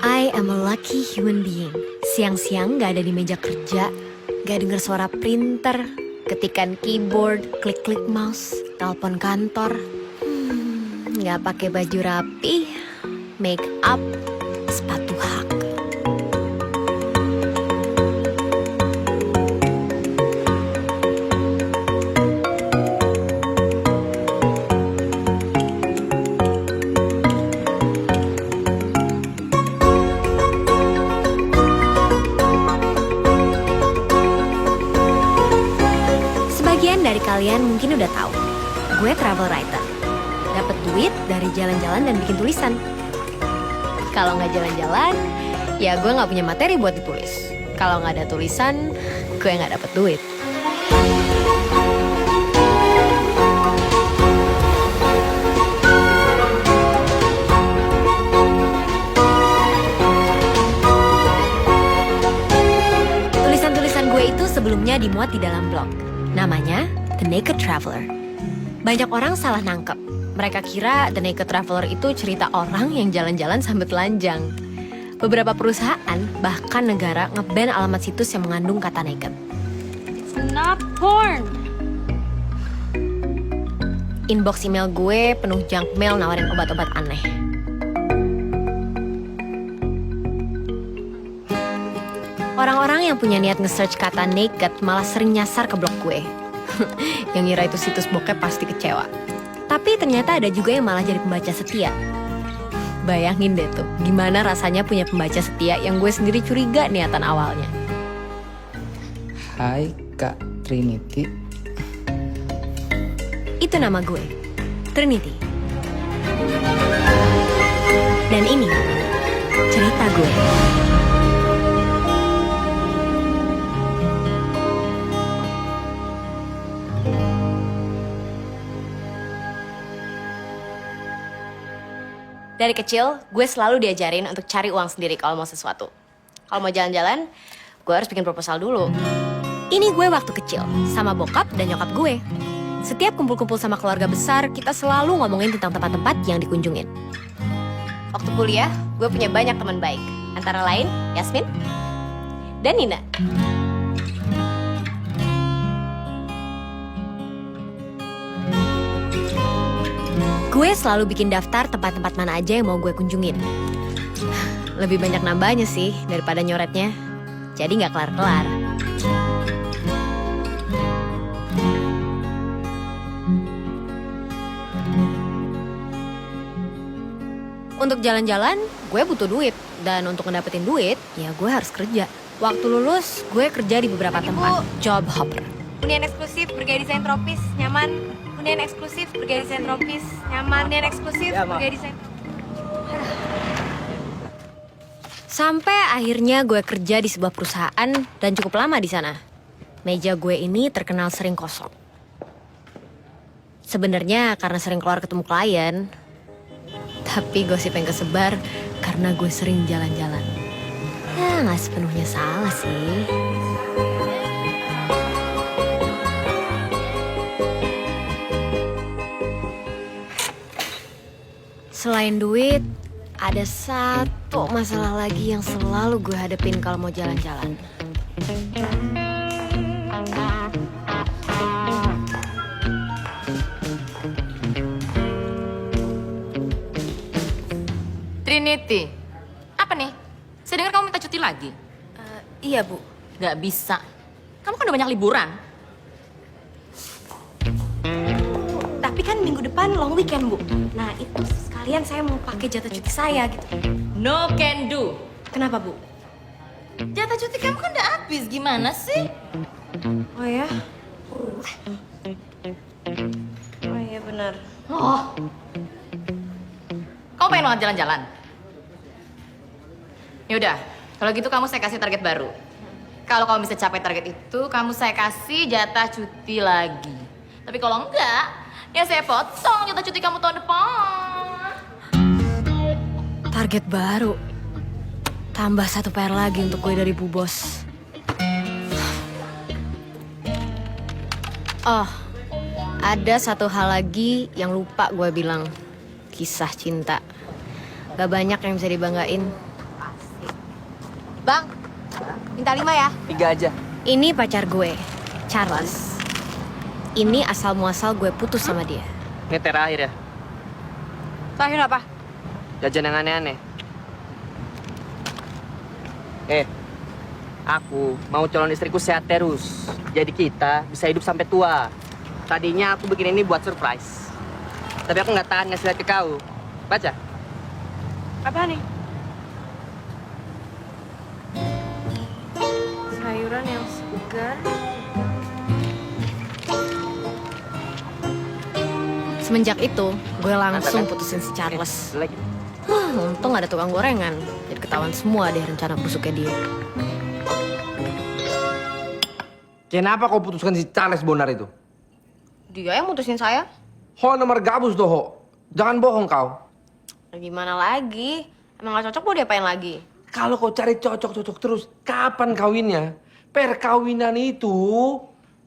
I am a lucky human being. Siang-siang gak ada di meja kerja, gak denger suara printer, ketikan keyboard, klik-klik mouse, telepon kantor. Gak pakai baju rapi, make up, sepatu hak. Sebagian dari kalian mungkin udah tahu, gue travel writer. Dapat duit dari jalan-jalan dan bikin tulisan. Kalau nggak jalan-jalan, ya gue nggak punya materi buat ditulis. Kalau nggak ada tulisan, gue nggak dapet duit. Tulisan-tulisan gue itu sebelumnya dimuat di dalam blog. Namanya The Naked Traveler. Banyak orang salah nangkep. Mereka kira The Naked Traveler itu cerita orang yang jalan-jalan sambil telanjang. Beberapa perusahaan, bahkan negara, nge-ban alamat situs yang mengandung kata naked. It's not porn. Inbox email gue penuh junk mail nawarin obat-obat aneh. Orang-orang yang punya niat nge-search kata naked malah sering nyasar ke blog gue. Yang ngira itu situs bokep pasti kecewa. Tapi ternyata ada juga yang malah jadi pembaca setia. Bayangin deh tuh, gimana rasanya punya pembaca setia yang gue sendiri curiga niatan awalnya. Hai Kak Trinity. Itu nama gue, Trinity. Dan ini cerita gue. Dari kecil, gue selalu diajarin untuk cari uang sendiri kalau mau sesuatu. Kalau mau jalan-jalan, gue harus bikin proposal dulu. Ini gue waktu kecil, sama bokap dan nyokap gue. Setiap kumpul-kumpul sama keluarga besar, kita selalu ngomongin tentang tempat-tempat yang dikunjungin. Waktu kuliah, gue punya banyak teman baik. Antara lain, Yasmin dan Nina. Gue selalu bikin daftar tempat-tempat mana aja yang mau gue kunjungin. Lebih banyak nambahnya sih daripada nyoretnya. Jadi nggak kelar-kelar. Untuk jalan-jalan, gue butuh duit. Dan untuk ngedapetin duit, ya gue harus kerja. Waktu lulus, gue kerja di beberapa tempat. Job hopper. Hunian eksklusif, bergaya desain tropis, nyaman. Hunian eksklusif, bergaya desain tropis, nyaman. Hunian eksklusif, bergaya desain. Sampai akhirnya gue kerja di sebuah perusahaan dan cukup lama di sana. Meja gue ini terkenal sering kosong. Sebenarnya karena sering keluar ketemu klien, tapi gosip yang kesebar karena gue sering jalan-jalan. Ya nggak sepenuhnya salah sih. Selain duit, ada satu masalah lagi yang selalu gue hadepin kalau mau jalan-jalan. Trinity, apa nih? Saya dengar kamu minta cuti lagi. Iya, Bu. Gak bisa. Kamu kan udah banyak liburan. Tapi kan minggu depan long weekend, Bu. Nah, itu sekalian saya mau pakai jatah cuti saya gitu. No can do. Kenapa, Bu? Jatah cuti kamu kan udah habis. Gimana sih? Oh ya? Oh iya benar. Oh. Kamu pengen banget jalan-jalan? Yaudah, kalau gitu kamu saya kasih target baru. Kalau kamu bisa capai target itu, kamu saya kasih jatah cuti lagi. Tapi kalau enggak, ya saya potong jatah cuti kamu tahun depan. Target baru. Tambah satu PR lagi untuk gue dari Bu Bos. Oh, ada satu hal lagi yang lupa gue bilang. Kisah cinta. Gak banyak yang bisa dibanggain. Bang, minta 5 ya. 3 aja. Ini pacar gue, Charles. Ini asal muasal gue putus sama dia. Ini terakhir ya. Terakhir apa? Jajan yang aneh-aneh. Aku mau calon istriku sehat terus. Jadi kita bisa hidup sampai tua. Tadinya aku bikin ini buat surprise. Tapi aku nggak tahan ngasih lihat ke kau. Baca. Apa nih? Sayuran yang segar. Semenjak itu, gue langsung putusin si Charles. Lagi. Untung ada tukang gorengan. Jadi ketahuan semua deh rencana busuknya dia. Kenapa kau putuskan si Charles Bonar itu? Dia yang mutusin saya. Ho nomor gabus doh, Ho. Jangan bohong kau. Gimana lagi? Emang gak cocok mau diapain lagi? Kalau kau cari cocok-cocok terus, kapan kawinnya? Perkawinan itu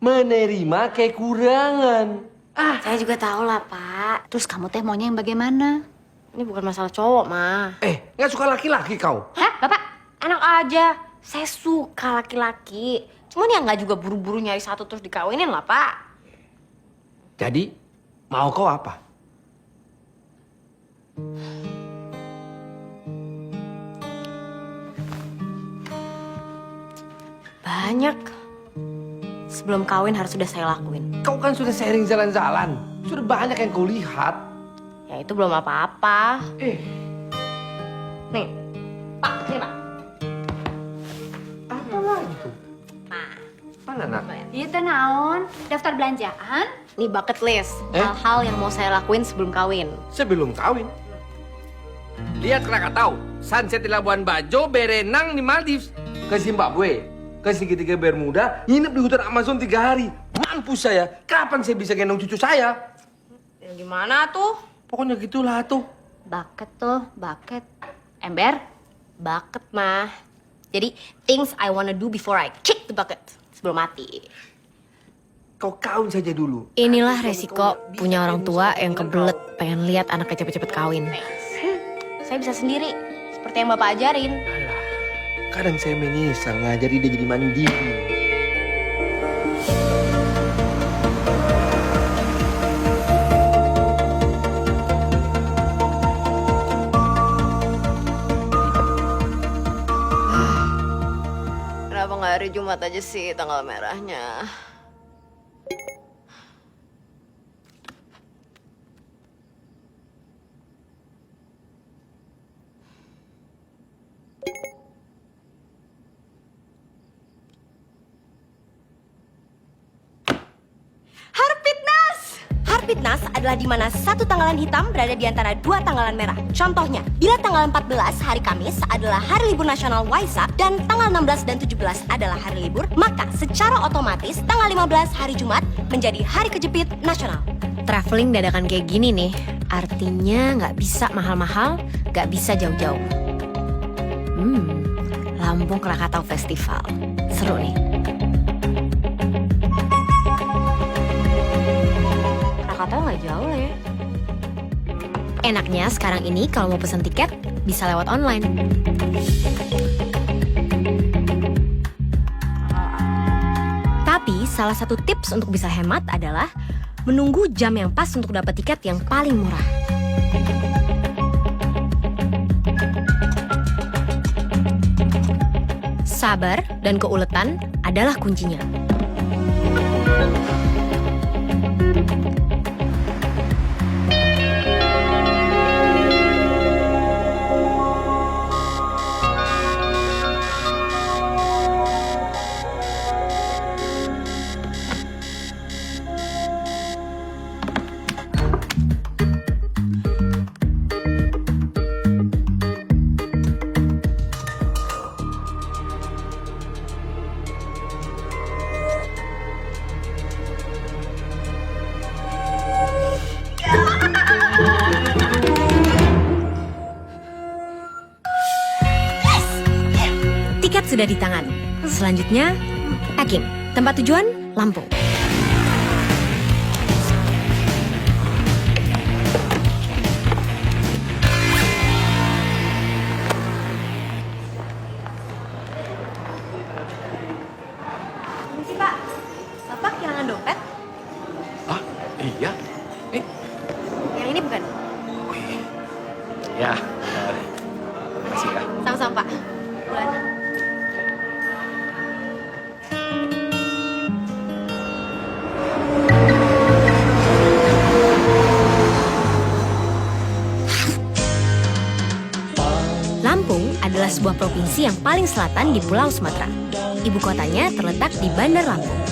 menerima kekurangan. Saya juga tahu lah, Pak. Terus kamu teh maunya yang bagaimana? Ini bukan masalah cowok, mah. Nggak suka laki-laki kau? Hah, Bapak? Enak aja. Saya suka laki-laki. Cuman ya nggak juga buru-buru nyari satu terus dikawinin lah, Pak. Jadi, mau kau apa? Banyak. Sebelum kawin harus sudah saya lakuin. Kau kan sudah sharing jalan-jalan. Sudah banyak yang kau lihat. Ya itu belum apa-apa. Nih, Pak, ini Pak. Apa lagi tuh? Nah, Mana nak? Iya teh naon? Daftar belanjaan? ini bucket list. Hal-hal yang mau saya lakuin sebelum kawin. Sebelum kawin. Lihat Krakatau, sunset di Labuan Bajo, berenang di Maldives, ke Zimbabwe, ke segitiga Bermuda, nginep di hutan Amazon 3 hari. Mampus saya, kapan saya bisa gendong cucu saya? Ya, gimana tuh? Pokoknya gitulah tuh. Bucket tuh, bucket. Ember? Bucket, mah. Jadi, things I wanna do before I kick the bucket. Sebelum mati. Kau kawin saja dulu. Inilah resiko punya orang tua yang kebelet pengen lihat anaknya cepet-cepet kawin. Saya bisa sendiri, seperti yang Bapak ajarin. Alah, kadang saya menyesal ngajari dia jadi mandiri. Kenapa nggak hari Jumat aja sih tanggal merahnya? Harpitnas adalah di mana satu tanggalan hitam berada di antara dua tanggalan merah. Contohnya, bila tanggal 14 hari Kamis adalah hari libur nasional Waisak dan tanggal 16 dan 17 adalah hari libur, maka secara otomatis tanggal 15 hari Jumat menjadi hari kejepit nasional. Traveling dadakan kayak gini nih, artinya nggak bisa mahal-mahal, nggak bisa jauh-jauh. Lampung Krakatau Festival. Seru nih. Krakatau nggak jauh lah ya. Enaknya sekarang ini kalau mau pesan tiket bisa lewat online. Tapi salah satu tips untuk bisa hemat adalah menunggu jam yang pas untuk dapat tiket yang paling murah. Sabar dan keuletan adalah kuncinya. Tiket sudah di tangan. Selanjutnya, packing. Tempat tujuan, Lampung. Makasih ya. Sama-sama, Pak. Bulan. Lampung adalah sebuah provinsi yang paling selatan di Pulau Sumatera. Ibu kotanya terletak di Bandar Lampung.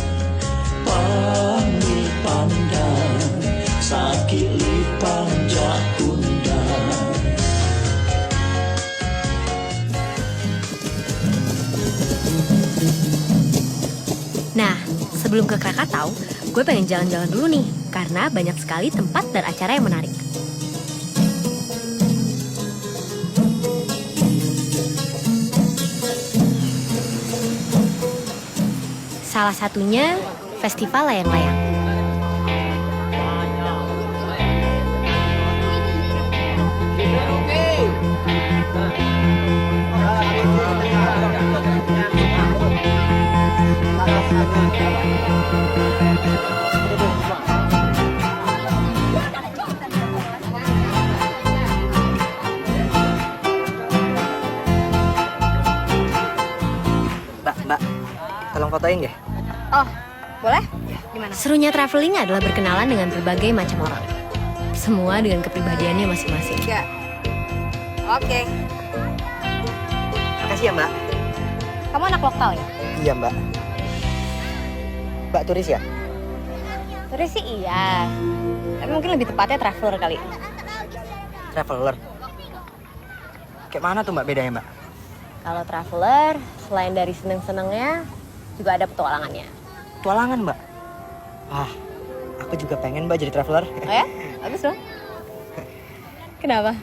Nah, sebelum ke Krakatau, gue pengen jalan-jalan dulu nih, karena banyak sekali tempat dan acara yang menarik. Salah satunya Festival Layang-Layang. Mbak, tolong fotoin ya. Oh, boleh? Gimana? Serunya traveling adalah berkenalan dengan berbagai macam orang. Semua dengan kepribadiannya masing-masing. Ya. Oke. Makasih ya, Mbak. Kamu anak lokal ya? Iya, Mbak. Mbak turis ya? Turis sih iya. Tapi mungkin lebih tepatnya traveler kali. Traveler. Kayak mana tuh Mbak bedanya, Mbak? Kalau traveler, selain dari seneng-senengnya, juga ada petualangannya. Petualangan, Mbak? Ah, aku juga pengen, Mbak, jadi traveler. Oh ya? Bagus dong. Kenapa?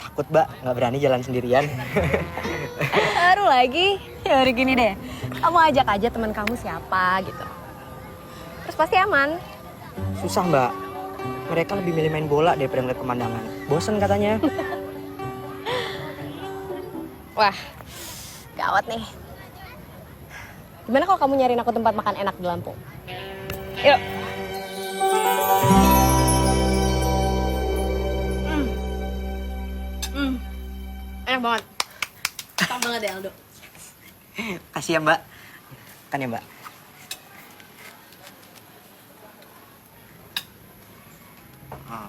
Takut, Mbak. Nggak berani jalan sendirian. Baru lagi. Ya udah gini deh. Kamu ajak aja teman kamu siapa gitu. Terus pasti aman. Susah, Mbak. Mereka lebih milih main bola daripada ngeliat pemandangan. Bosen katanya. Wah, gawat nih. Gimana kalau kamu nyariin aku tempat makan enak di Lampung? Yuk. Enak banget. Enak banget ya, Aldo. Kasih ya, Mbak. Kan ya, Mbak. Oh.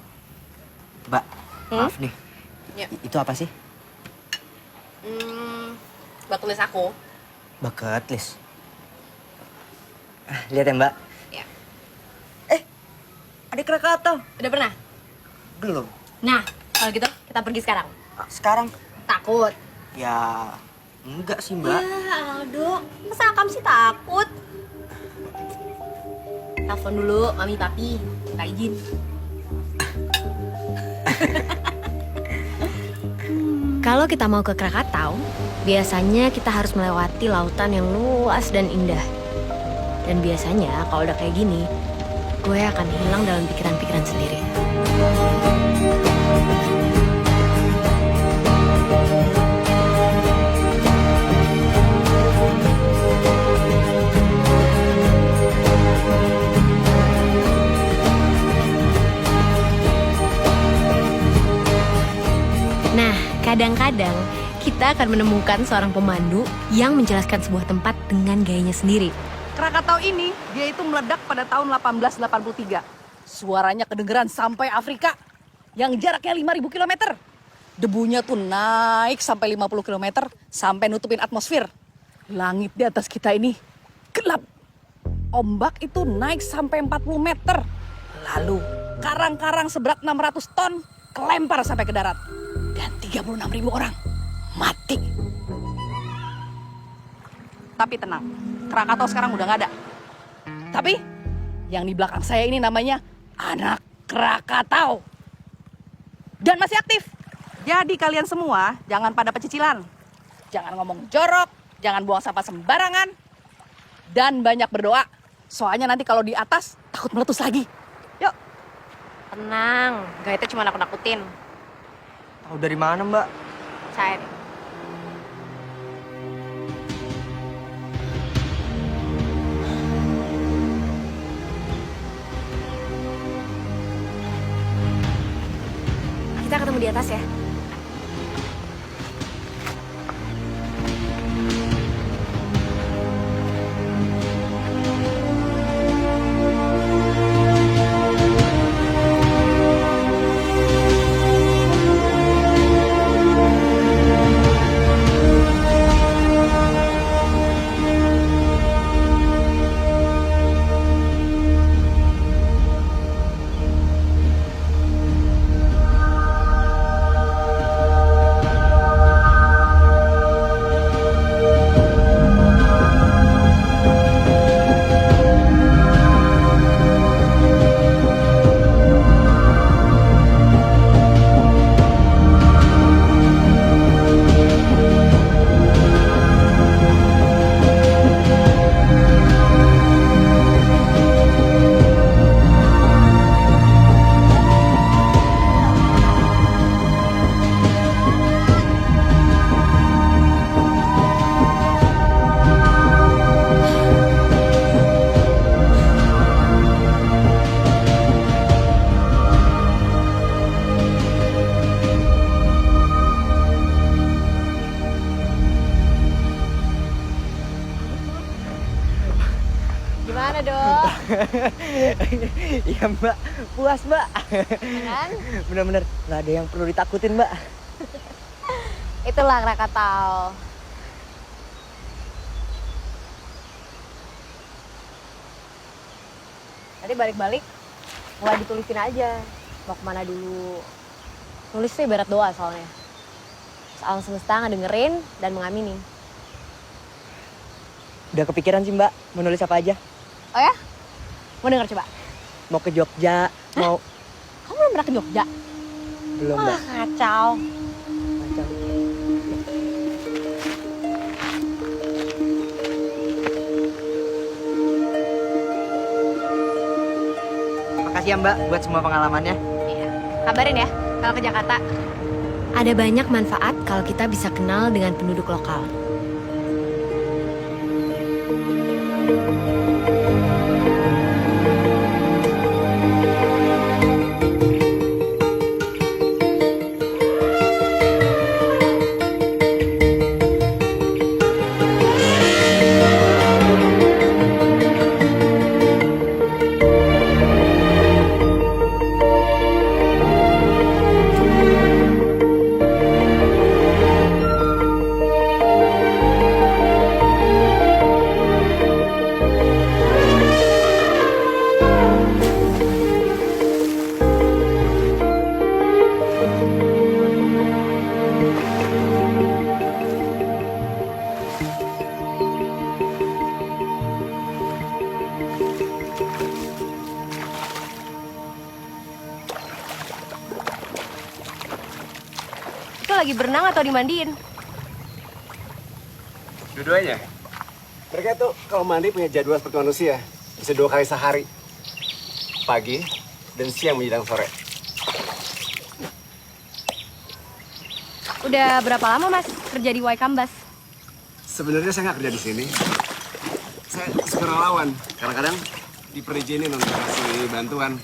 Mbak, maaf nih. Ya. Itu apa sih? Bucket list aku. Bucket list. Lihat ya, Mbak. Ya. Ada Krakatau. Udah pernah? Belum. Nah, kalau gitu kita pergi sekarang. Sekarang? Takut. Ya, enggak sih, Mbak. Ya, Aldo. Masa Akam sih takut? Telepon dulu, Mami Papi. Minta izin. Kalau kita mau ke Krakatau, biasanya kita harus melewati lautan yang luas dan indah. Dan biasanya kalau udah kayak gini, gue akan hilang dalam pikiran-pikiran sendiri. Nah, kadang-kadang kita akan menemukan seorang pemandu yang menjelaskan sebuah tempat dengan gayanya sendiri. Krakatau ini, dia itu meledak pada tahun 1883. Suaranya kedengeran sampai Afrika, yang jaraknya 5.000 km. Debunya tuh naik sampai 50 km, sampai nutupin atmosfer. Langit di atas kita ini gelap. Ombak itu naik sampai 40 meter. Lalu, karang-karang seberat 600 ton kelempar sampai ke darat. Dan 36.000 orang mati. Tapi tenang, Krakatau sekarang udah nggak ada. Tapi yang di belakang saya ini namanya anak Krakatau. Dan masih aktif. Jadi kalian semua jangan pada pecicilan. Jangan ngomong jorok, jangan buang sampah sembarangan. Dan banyak berdoa. Soalnya nanti kalau di atas takut meletus lagi. Yuk. Tenang, gak itu cuma nakut-nakutin. Tahu dari mana, Mbak? Percaya deh. Kita ketemu di atas ya. Iya mbak, puas mbak. Kan? Bener-bener nggak ada yang perlu ditakutin mbak. Itulah Krakatau. Tadi balik-balik, mulai ditulisin aja. Mau kemana dulu. Nulisnya ibarat doa soalnya. Alam semesta ngedengerin dan mengamini. Udah kepikiran sih mbak, mau nulis apa aja? Oh ya? Mau denger coba? Mau ke Jogja, mau... Kamu belum pernah ke Jogja? Belum Wah, mbak. kacau. Macam... Makasih ya mbak buat semua pengalamannya. Iya. Kabarin ya kalau ke Jakarta. Ada banyak manfaat kalau kita bisa kenal dengan penduduk lokal. Itu lagi berenang atau dimandiin? Dua-duanya. Mereka tuh kalau mandi punya jadwal seperti manusia. Bisa 2 kali sehari. Pagi dan siang menjelang sore. Udah berapa lama Mas kerja di Waikambas? Sebenarnya saya nggak kerja di sini. Saya suka relawan. Kadang-kadang diperizinin untuk kasih bantuan.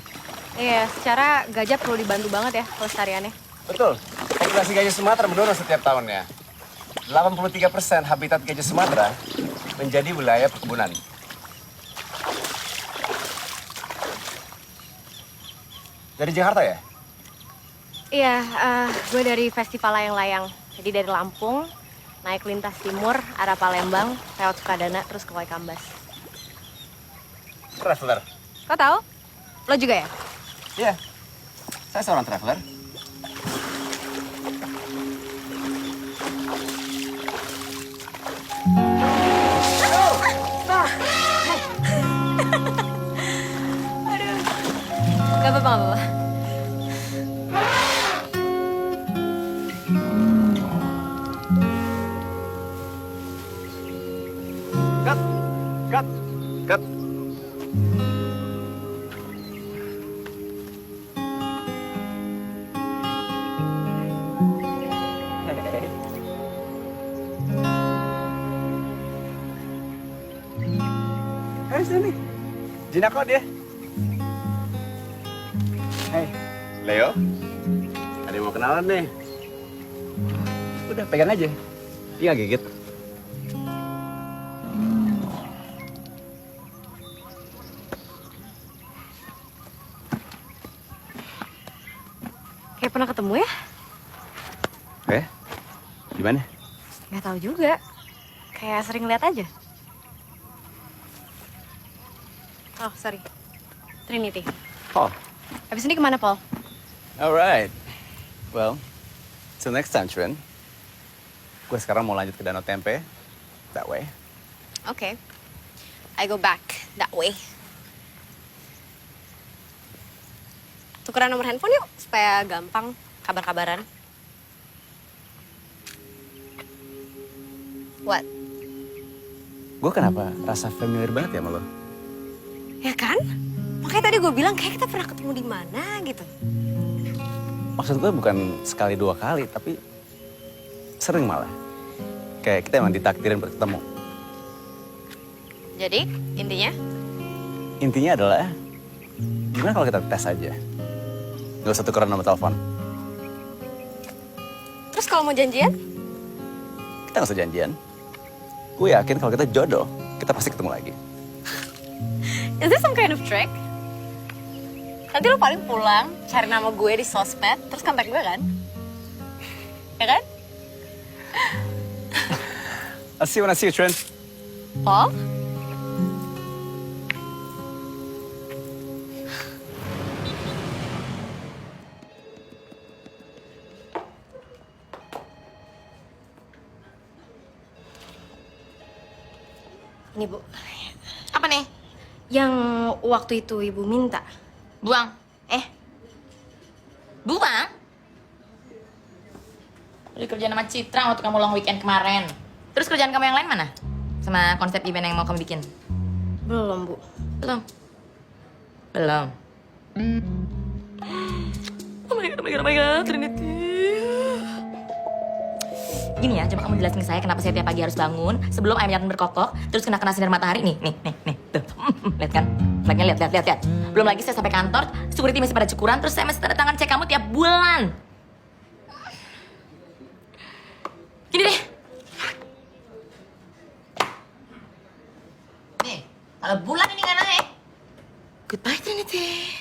Iya, secara gajah perlu dibantu banget ya pelestariannya. Betul. Populasi gajah Sumatera menurun setiap tahunnya. 83% habitat gajah Sumatera menjadi wilayah perkebunan. Dari Jakarta ya? Iya, gue dari Festival Layang-Layang. Jadi dari Lampung, naik lintas timur, arah Palembang, lewat Sukadana, terus ke Waikambas. Traveler. Kau tahu? Lo juga ya? Iya. Saya seorang traveler. Gak apa-apa, gak apa-apa. Cut. Cut. Cut. Hai, sini. Jina kok dia? Hai. Leo. Ada yang mau kenalan nih. Udah, pegang aja. Dia nggak gigit. Kayak pernah ketemu ya? Oke. Gimana? Gak tahu juga. Kayak sering lihat aja. Oh, sorry. Trinity. Oh. Habis ini kemana, Paul? Alright. Well, till next time, Trin. Gue sekarang mau lanjut ke Danau Tempe. That way. Okay. I go back that way. Tukeran nomor handphone yuk, supaya gampang kabar-kabaran. What? Gue kenapa rasa familiar banget ya sama lo? Ya kan? Makanya tadi gue bilang kayak kita pernah ketemu di mana gitu. Maksud gue bukan sekali 2 kali, tapi sering malah. Kayak kita emang ditakdirin bertemu. Jadi, intinya? Intinya adalah, gimana kalau kita tes aja? Gak usah tukeran nomor telepon. Terus kalau mau janjian? Kita gak usah janjian. Gue yakin kalau kita jodoh, kita pasti ketemu lagi. Is this some kind of trick? Nanti lo paling pulang, cari nama gue di sosmed, terus kontak gue kan? Ya kan? I'll see you when I see you, Trin. Paul? Ini Bu, Apa nih? yang waktu itu Ibu minta. Buang. Buang? Udah kerjaan sama Citra waktu kamu long weekend kemarin. Terus kerjaan kamu yang lain mana? Sama konsep event yang mau kamu bikin? Belum Bu. Belum. Belum. Oh my god, Trinity. Gini ya, coba kamu jelasin ke saya kenapa saya tiap pagi harus bangun sebelum ayam jantan berkokok, terus kena sinar matahari nih, tuh. Lihat kan? Flagnya lihat. Belum lagi saya sampai kantor, security masih pada cukuran, terus saya masih tanda tangan cek kamu tiap bulan. Gini deh. Nih, kalau bulan ini nggak naik, goodbye Trinity.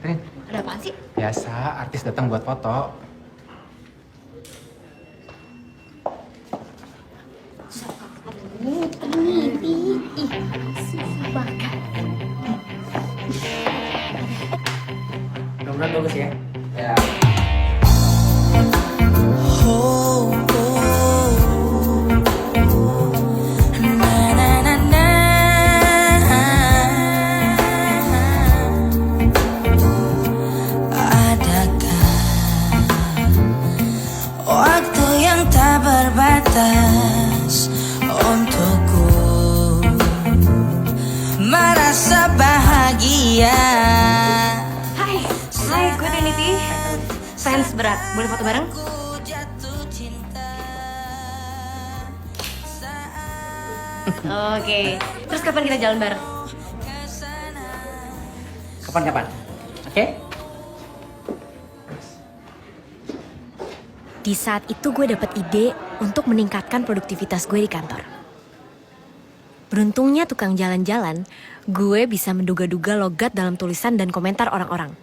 Rin, Ada apaan sih? biasa artis datang buat foto. Mudah-mudahan bagus ya. Ya. Waktu yang tak berbatas untukku merasa bahagia. Hai, gue Trinity. Fans berat, boleh foto bareng? Ku jatuh cinta. Oke, terus kapan kita jalan bareng? Kapan-kapan. Oke? Di saat itu gue dapet ide untuk meningkatkan produktivitas gue di kantor. Beruntungnya tukang jalan-jalan, gue bisa menduga-duga logat dalam tulisan dan komentar orang-orang.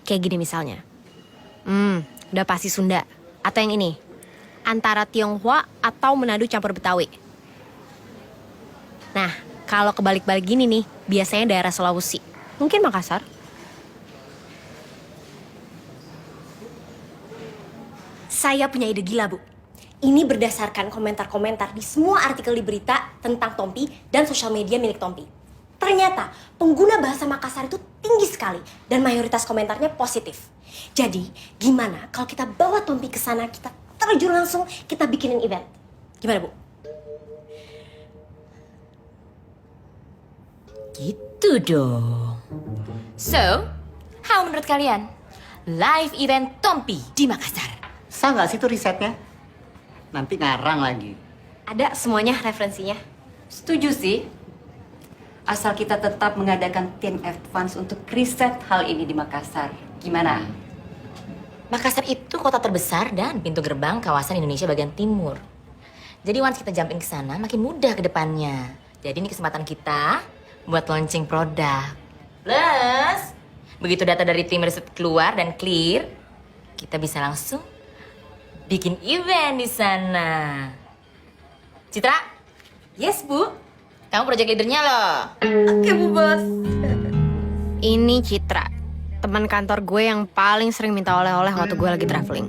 Kayak gini misalnya. Udah pasti Sunda. Atau yang ini. Antara Tionghoa atau Manado campur Betawi. Nah, kalau kebalik-balik gini nih, biasanya daerah Sulawesi. Mungkin Makassar. Saya punya ide gila, Bu. Ini berdasarkan komentar-komentar di semua artikel di berita tentang Tompi dan sosial media milik Tompi. Ternyata pengguna bahasa Makassar itu tinggi sekali dan mayoritas komentarnya positif. Jadi, gimana kalau kita bawa Tompi ke sana, kita terjun langsung, kita bikinin event. Gimana, Bu? Gitu dong. So, how menurut kalian? Live event Tompi di Makassar. Sah nggak sih itu risetnya? Nanti ngarang lagi. Ada semuanya referensinya. Setuju sih. Asal kita tetap mengadakan tim advance untuk riset hal ini di Makassar. Gimana? Makassar itu kota terbesar dan pintu gerbang kawasan Indonesia bagian timur. Jadi once kita jumping ke sana makin mudah ke depannya. Jadi ini kesempatan kita buat launching produk. Plus, begitu data dari tim riset keluar dan clear, kita bisa langsung bikin event di sana. Citra? Yes, Bu. Kamu project leadernya loh. Oke, Bu Bos. Ini Citra, teman kantor gue yang paling sering minta oleh-oleh waktu gue lagi traveling.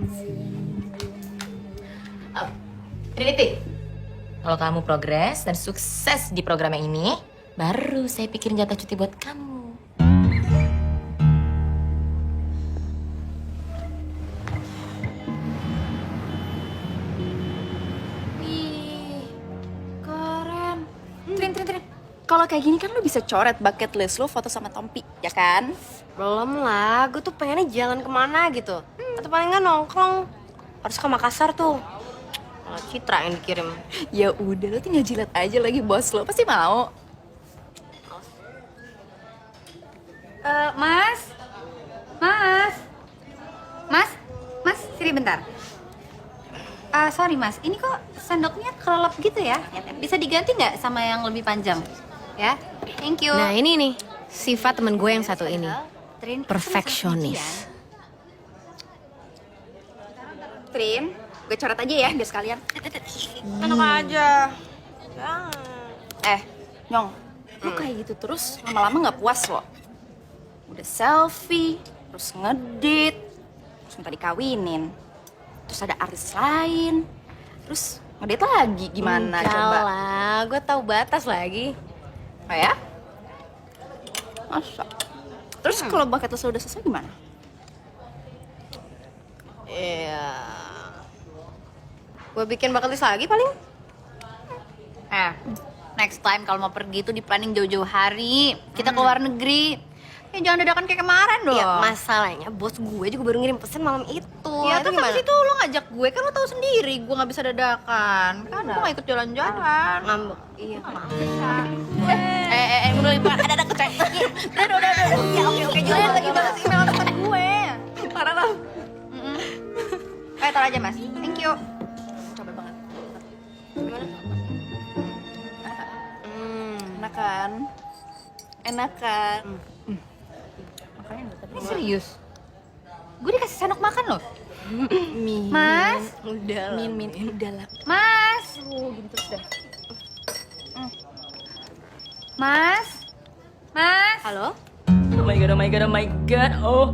Trinity, kalau kamu progres dan sukses di program yang ini, baru saya pikirin jatah cuti buat kamu. Trin. Kalau kayak gini kan lo bisa coret bucket list lo foto sama Tompi, ya kan? Belum lah, gue tuh pengennya jalan kemana gitu. Atau paling nggak nongkrong. Harus ke Makassar tuh. Malah Citra yang dikirim. Ya udah, lo tinggal jilat aja lagi bos lo, pasti mau. Mas? Sini bentar. Sorry mas, ini kok sendoknya kelelep gitu ya? Bisa diganti nggak sama yang lebih panjang? Ya, thank you. Nah ini nih, sifat temen gue yang satu ini. Trin, Perfeksionis. Trin, gue coret aja ya biar sekalian. Enak aja. Nyong, lu kayak gitu terus lama-lama nggak puas loh. Udah selfie, terus ngedit, terus minta dikawinin. Terus ada artis lain, terus ngedit lagi gimana Enggak coba? lah, gue tahu batas lagi. Oh ya? Masa? Terus kalau bucket list lo udah selesai gimana? Iya. Gue bikin bucket list lagi paling. Next time kalau mau pergi tuh di planning jauh-jauh hari. Kita ke luar negeri. Ya jangan dadakan kayak kemarin dong. Ya masalahnya bos gue juga baru ngirim pesan malam itu. Ya Itu terus habis itu lo ngajak gue, kan lo tahu sendiri gue gak bisa dadakan. Kan gue gak ikut jalan-jalan. Ngambek. Iya. Udah ada kecek. Udah. Ya oke juga lagi balas email teman gue. Parah lo. Taruh aja mas. Thank you. Coba banget. Gimana? Enak kan? Enak kan? Ini serius? Gue dikasih sendok makan loh. Mas? Udah lah. Min, udah lah. Mas? Gini terus dah. Mas? Mas? Halo? Oh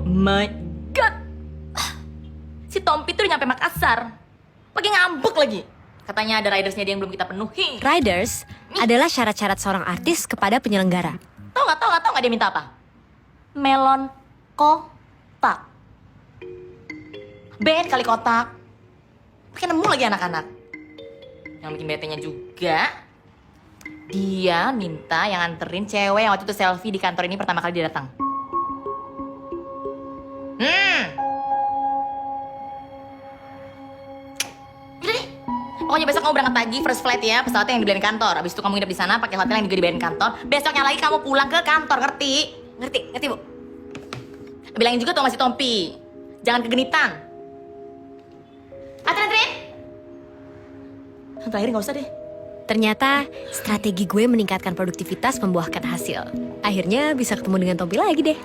my god. Si Tompi tuh udah nyampe Makassar. Pakai ngambek lagi. Katanya ada ridersnya dia yang belum kita penuhi. Riders adalah syarat-syarat seorang artis kepada penyelenggara. Tahu nggak dia minta apa? Melon kotak. Band kali kotak. Pakai nemu lagi anak-anak. Yang bikin bete-nya juga, dia minta yang nganterin cewek yang waktu itu selfie di kantor ini pertama kali dia datang. Udah deh. Pokoknya besok kamu berangkat pagi first flight ya, pesawatnya yang dibayarin kantor. Abis itu kamu nginep di sana pakai hotel yang juga dibayarin kantor. Besoknya lagi kamu pulang ke kantor, ngerti? Ngerti Bu? Bilangin juga tuh sama si Tompi. Jangan kegenitan. Trin. Terakhir nggak usah deh. Ternyata strategi gue meningkatkan produktivitas membuahkan hasil. Akhirnya bisa ketemu dengan Tompi lagi deh.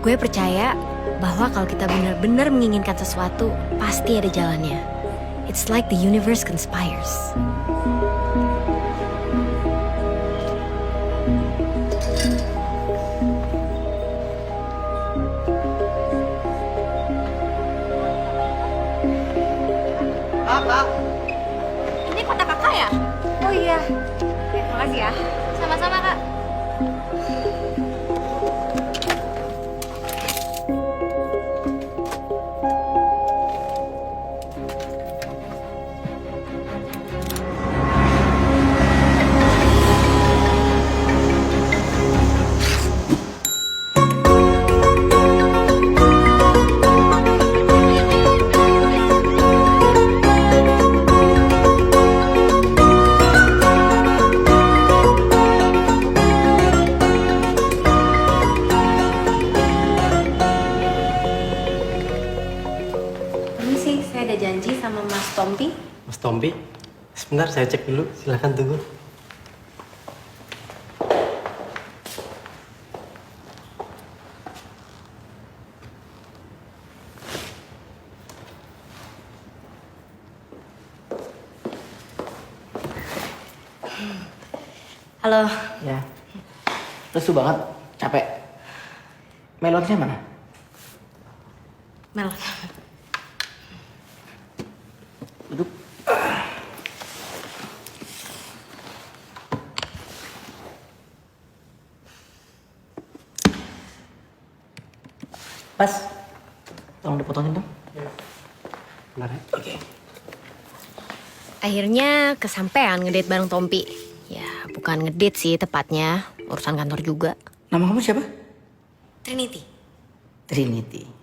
Gue percaya bahwa kalau kita benar-benar menginginkan sesuatu, pasti ada jalannya. It's like the universe conspires. Kak. Ini kotak kakak ya? Oh iya. Terima kasih ya. Sama-sama kak. Permisi, saya ada janji sama Mas Tompi. Mas Tompi, sebentar saya cek dulu, silahkan tunggu. Halo. Ya. Lesu banget, capek. Melonnya mana? Mel. Duduk. Pas. Tolong dipotongin dong. Benar ya? Oke. Akhirnya kesampean ngedate bareng Tompi. Ya, bukan ngedate sih tepatnya, urusan kantor juga. Nama kamu siapa? Trinity. Trinity.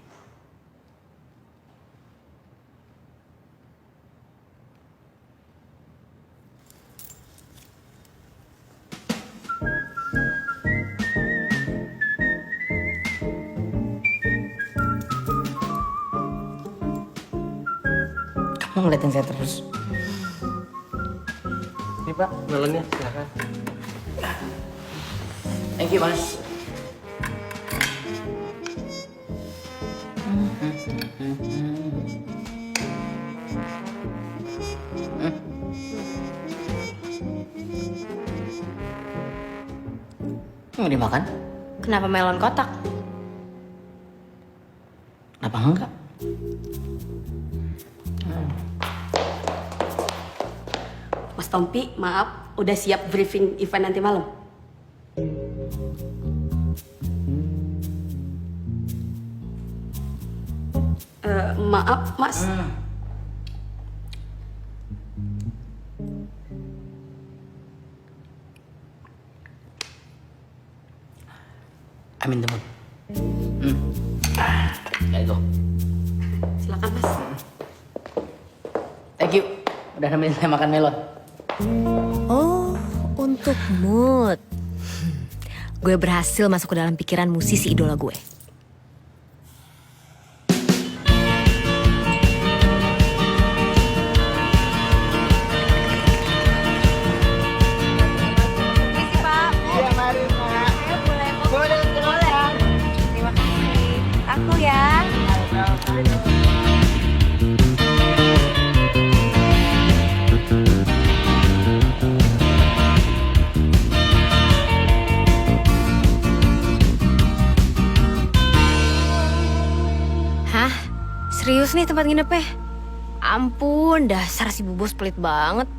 ngeliatin saya terus. Ini Pak, melonnya silakan. Thank you Mas. Nggak dimakan? Kenapa melon kotak? Kenapa enggak? Mas Tompi, maaf, udah siap briefing event nanti malam? Maaf, Mas. Amin teman. There you go. Silakan, Mas. Thank you. Udah nemenin saya makan melon. Oh, untuk mood. Gue berhasil masuk ke dalam pikiran musisi idola gue. Hah? Serius nih tempat nginepnya? Ampun, dasar si Bu Bos pelit banget.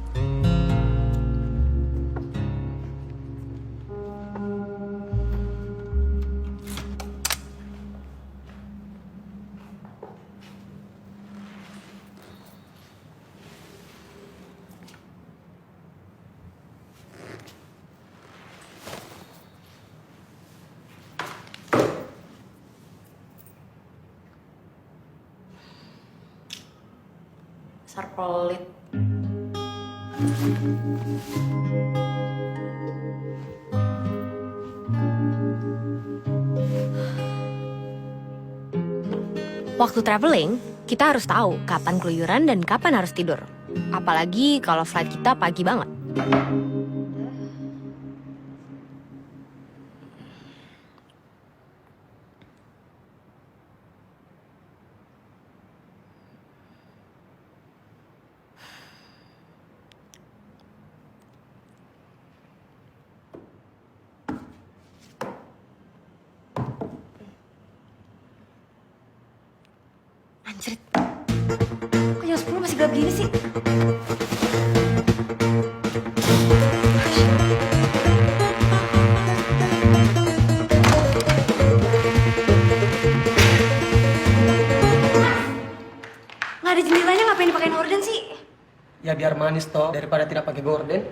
Dasar pelit. Waktu traveling, kita harus tahu kapan keluyuran dan kapan harus tidur. Apalagi kalau flight kita pagi banget. Anjrit, kok jam 10 masih gelap gini sih? Nggak ada jendelanya, ngapain dipakein horden sih? Ya biar manis toh, daripada tidak pakai gorden.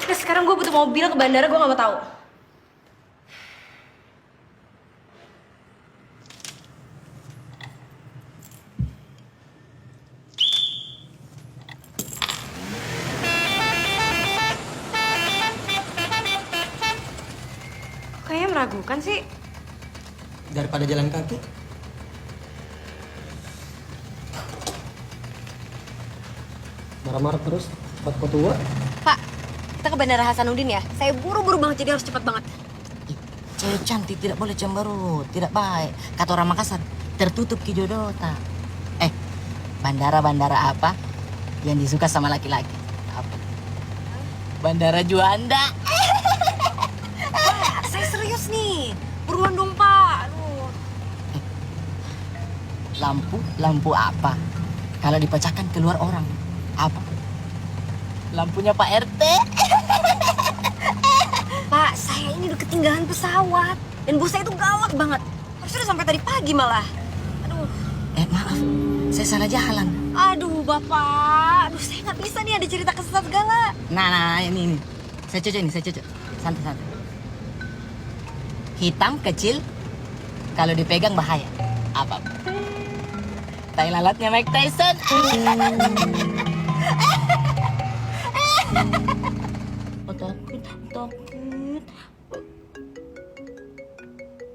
Nah, sekarang gue butuh mobil ke bandara, gue nggak mau tahu. Kayaknya meragukan sih. Daripada jalan kaki. Marah-marah terus, buat tua. Pak, kita ke Bandara Hasanuddin ya. Saya buru-buru banget, jadi harus cepat banget. Cewek cantik tidak boleh cemberut, tidak baik. Kata orang Makassar, tertutup ki jodota. Bandara-bandara apa yang disuka sama laki-laki? Apa? Bandara Juanda. Saya serius nih. Buruan dong, Pak. Aduh. Lampu apa? Kalau dipecahkan keluar orang. Apa? Lampunya Pak RT. Pak, saya ini udah ketinggalan pesawat. Dan bos saya itu galak banget. Harusnya udah sampai tadi pagi malah. Aduh. Maaf, saya salah jalan. Aduh, Bapak. Aduh, saya nggak bisa nih ada cerita kesesat segala. Nah, ini. Saya cocok. Santai. Hitam, kecil, kalau dipegang bahaya. Apa? Tai lalatnya Mike Tyson. Takut.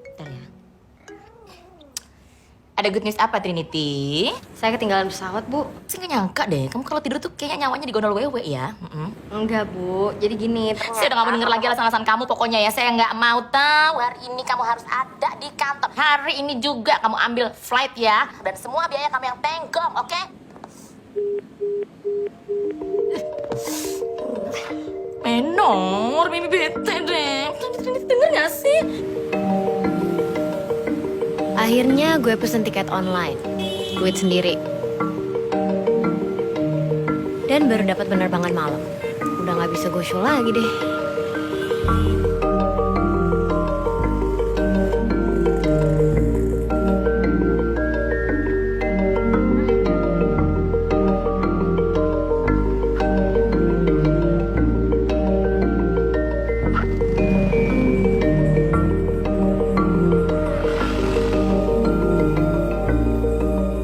Bentar ya. Ada good news apa, Trinity? Saya ketinggalan pesawat, Bu. Saya nggak nyangka deh, kamu kalau tidur tuh kayaknya nyawanya di gondol wewe ya. Enggak, Bu. Jadi gini, Saya udah gak mau denger lagi alasan-alasan kamu, pokoknya ya. Saya nggak mau tahu hari ini kamu harus ada di kantor. Hari ini juga kamu ambil flight ya. Dan semua biaya kamu yang tanggung, oke? Menor, Mimi bete deh. Trinity denger gak sih? Akhirnya gue pesen tiket online. Duit sendiri. Dan baru dapat penerbangan malam. Udah gak bisa go show lagi deh.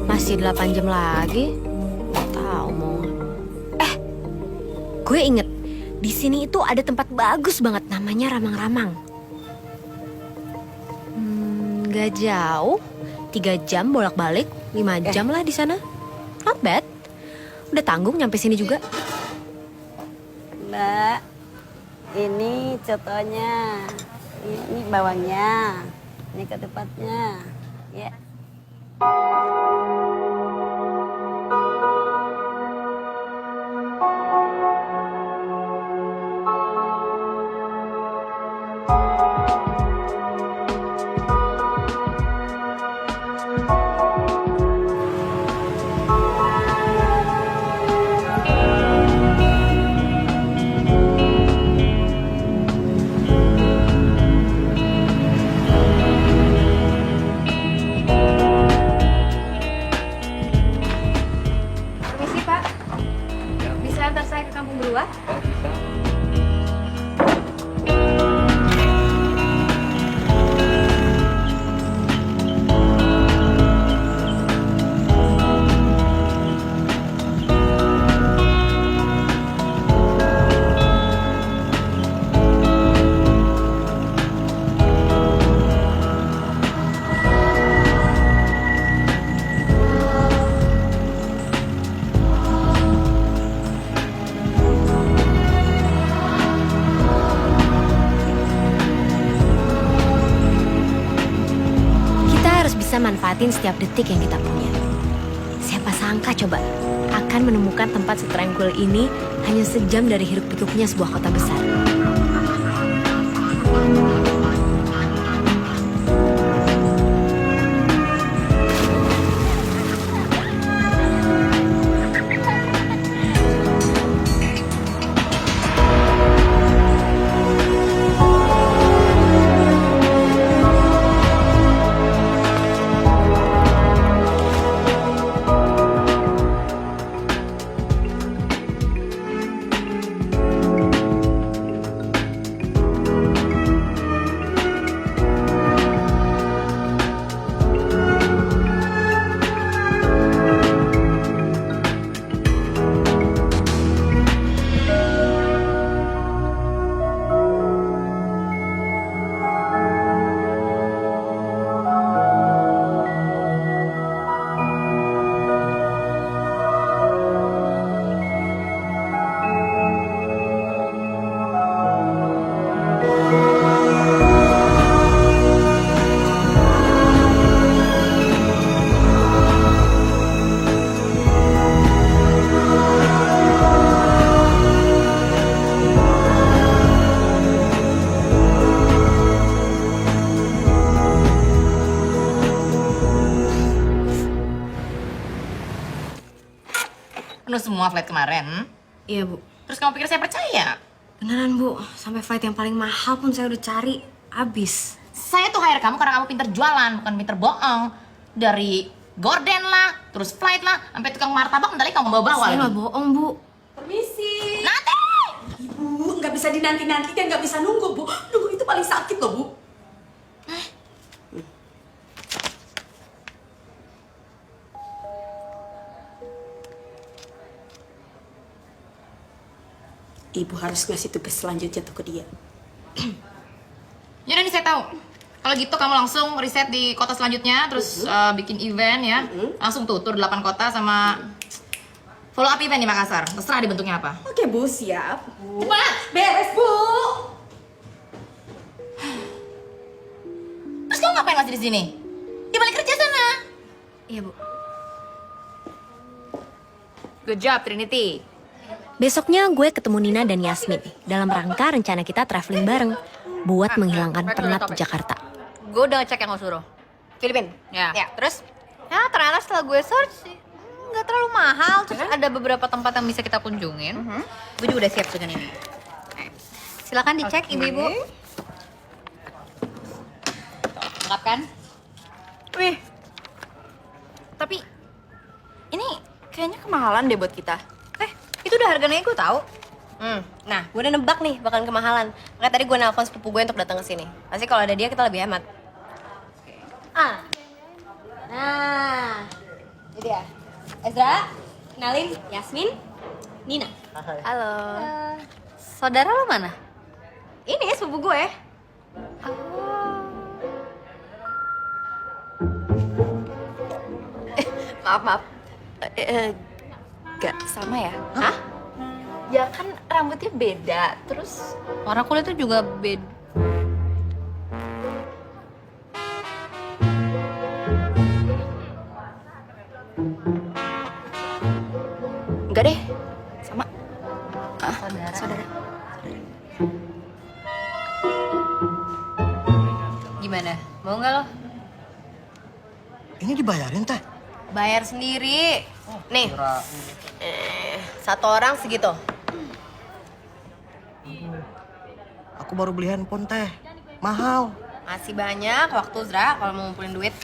Masih 8 jam lagi. Nggak tahu mau. Gue inget di sini itu ada tempat bagus banget namanya Ramang-Ramang. Nggak jauh, 3 jam bolak-balik, 5 jam lah di sana. Not bad. Udah tanggung nyampe sini juga. Mbak, ini contohnya. Ini bawangnya. Ini ketupatnya. Ya. Permisi, Pak. Bisa antar saya ke Kampung Beruah? Kita harus bisa manfaatin setiap detik yang kita punya. Siapa sangka coba akan menemukan tempat setranquil ini hanya sejam dari hiruk pikuknya sebuah kota besar. Penuh semua flight kemarin. Iya, Bu. Terus kamu pikir saya percaya? Beneran, Bu. Sampai flight yang paling mahal pun saya udah cari. Abis. Saya tuh hire kamu karena kamu pinter jualan, bukan pinter bohong. Dari gorden lah, terus flight lah, sampai tukang martabak mentali kamu bawa-bawa. Saya nggak bohong, Bu. Permisi. Nanti! Ibu, nggak bisa dinanti-nanti dan nggak bisa nunggu, Bu. Nunggu itu paling sakit loh, Bu. Ibu harus ngasih tugas selanjutnya tuh ke dia. Yaudah nih saya tahu. Kalau gitu kamu langsung riset di kota selanjutnya, terus bikin event ya. Langsung tuh tur 8 kota sama follow up event di Makassar. Terserah dibentuknya apa. Oke Bu, siap. Cepat! Beres Bu. Terus kamu ngapain masih di sini? Ya balik kerja sana. Iya, Bu. Good job, Trinity. Besoknya gue ketemu Nina dan Yasmin dalam rangka rencana kita traveling bareng buat menghilangkan penat di Jakarta. Gue udah ngecek yang lo suruh. Filipin? Ya. Terus? Ya ternyata setelah gue search nggak terlalu mahal. Terus ada beberapa tempat yang bisa kita kunjungin. Gue juga udah siap dengan ini. Silakan dicek ibu-ibu. Lengkap kan? Wih. Tapi ini kayaknya kemahalan deh buat kita. Itu udah harganya gue tahu. Nah, gue udah nebak nih bakalan kemahalan. Makanya tadi gue nelfon sepupu gue untuk datang ke sini. Pasti kalau ada dia kita lebih hemat. Nah, ini dia. Ezra, kenalin Yasmin, Nina. Halo. Saudara lo mana? Ini sepupu gue. Maaf. Gak sama ya? Hah? Ya kan rambutnya beda, terus Warna kulitnya juga beda. enggak deh, sama. Saudara. Gimana? Mau nggak lo? Ini dibayarin, Teh? Bayar sendiri. Nih, satu orang segitu. Aku baru beli handphone, Teh. Mahal. Masih banyak waktu, Zra, kalau mau ngumpulin duit.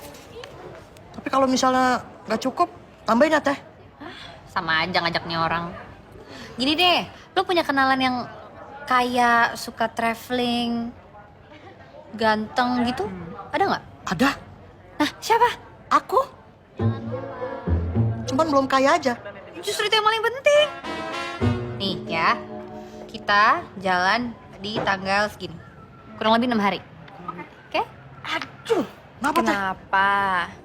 Tapi kalau misalnya nggak cukup, tambahin ya, Teh. Sama aja ngajaknya orang. Gini deh, lo punya kenalan yang kayak suka traveling, ganteng gitu? Ada nggak? Ada. Nah, siapa? Aku. Cuman belum kaya aja. Justru itu yang paling penting. Nih ya, kita jalan di tanggal segini. Kurang lebih 6 hari. Oke? Aduh, kenapa, Teh?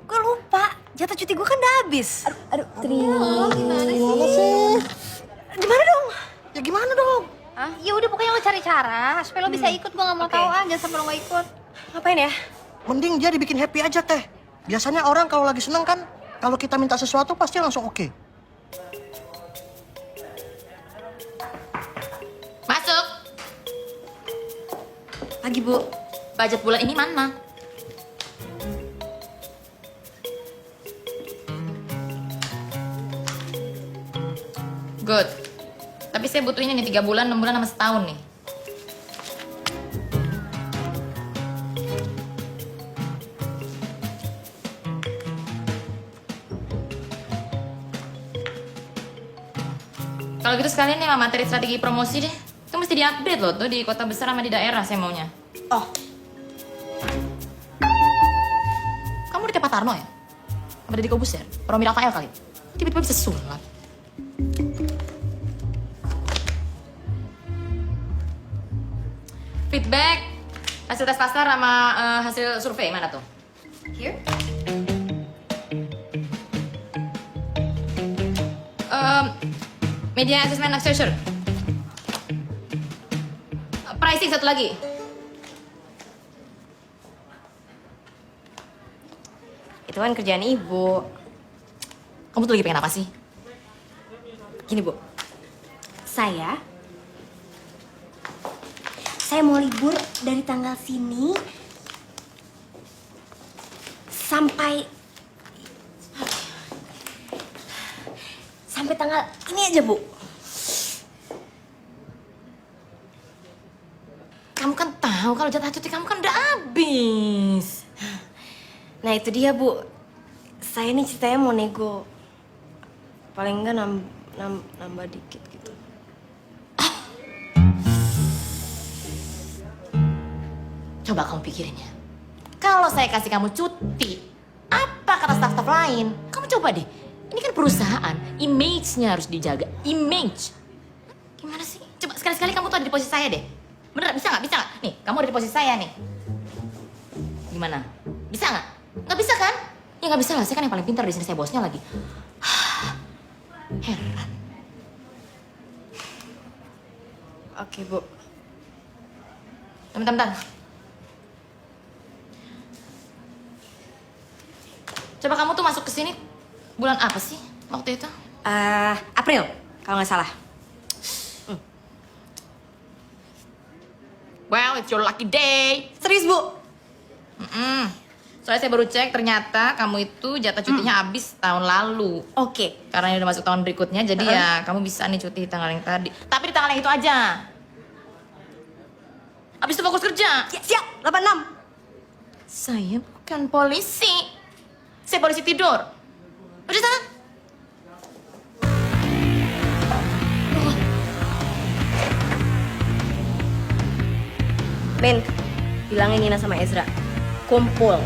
Gue lupa, jatah cuti gue kan udah habis. Aduh, Gimana sih? Gimana dong? Ya gimana dong? Hah? Ya udah pokoknya lo cari cara supaya lo bisa ikut. Gue nggak mau tahu jangan sampai lo nggak ikut. Ngapain ya? Mending dia dibikin happy aja, Teh. Biasanya orang kalau lagi seneng kan, kalau kita minta sesuatu pasti langsung oke. Masuk. Pagi, Bu. Budget bulan ini mana? Good. Tapi saya butuh ini nih 3 bulan, 6 bulan, sama setahun nih. Kalau gitu sekalian nih sama materi strategi promosi deh. Itu mesti di-update loh tuh di kota besar sama di daerah saya maunya. Oh, Kamu di Pak Tarno ya? Apa di Kobuser? Romi Rafael kali? Tiba-tiba bisa sulap. Feedback, fasilitas pasar sama hasil survei mana tuh? Here? Media assessment exposure. Pricing satu lagi. itu kan kerjaan ibu. Kamu tuh lagi pengen apa sih? Gini, Bu. Saya mau libur dari tanggal sini sampai tanggal ini aja, Bu. Kamu kan tahu kalau jatah cuti kamu kan udah habis. Nah, itu dia, Bu. Saya nih ceritanya mau nego. Paling enggak nambah dikit gitu. Coba kamu pikirin ya. Kalau saya kasih kamu cuti, apa kata staf-staf lain? Kamu coba deh. Ini kan perusahaan, image-nya harus dijaga. Image. Gimana sih? Coba sekali-sekali kamu tuh ada di posisi saya deh. Bener, bisa nggak? Bisa nggak? Nih, kamu ada di posisi saya nih. Gimana? Bisa nggak? Nggak bisa kan? Ya nggak bisa lah, saya kan yang paling pintar di sini, saya bosnya lagi. Heran. Oke, Bu. Bentar. Coba kamu tuh masuk ke sini bulan apa sih waktu itu? April, kalau nggak salah. Well, it's your lucky day. Serius, Bu? Soalnya saya baru cek, ternyata kamu itu jatah cutinya habis tahun lalu. Oke. Karena ini udah masuk tahun berikutnya, jadi ya kamu bisa nih cuti di tanggal yang tadi. Tapi di tanggal yang itu aja. Abis itu fokus kerja. Ya, siap, 86. Saya bukan polisi. Saya polisi tidur. Udah sana. Ben, bilangin Nina sama Ezra. Kumpul.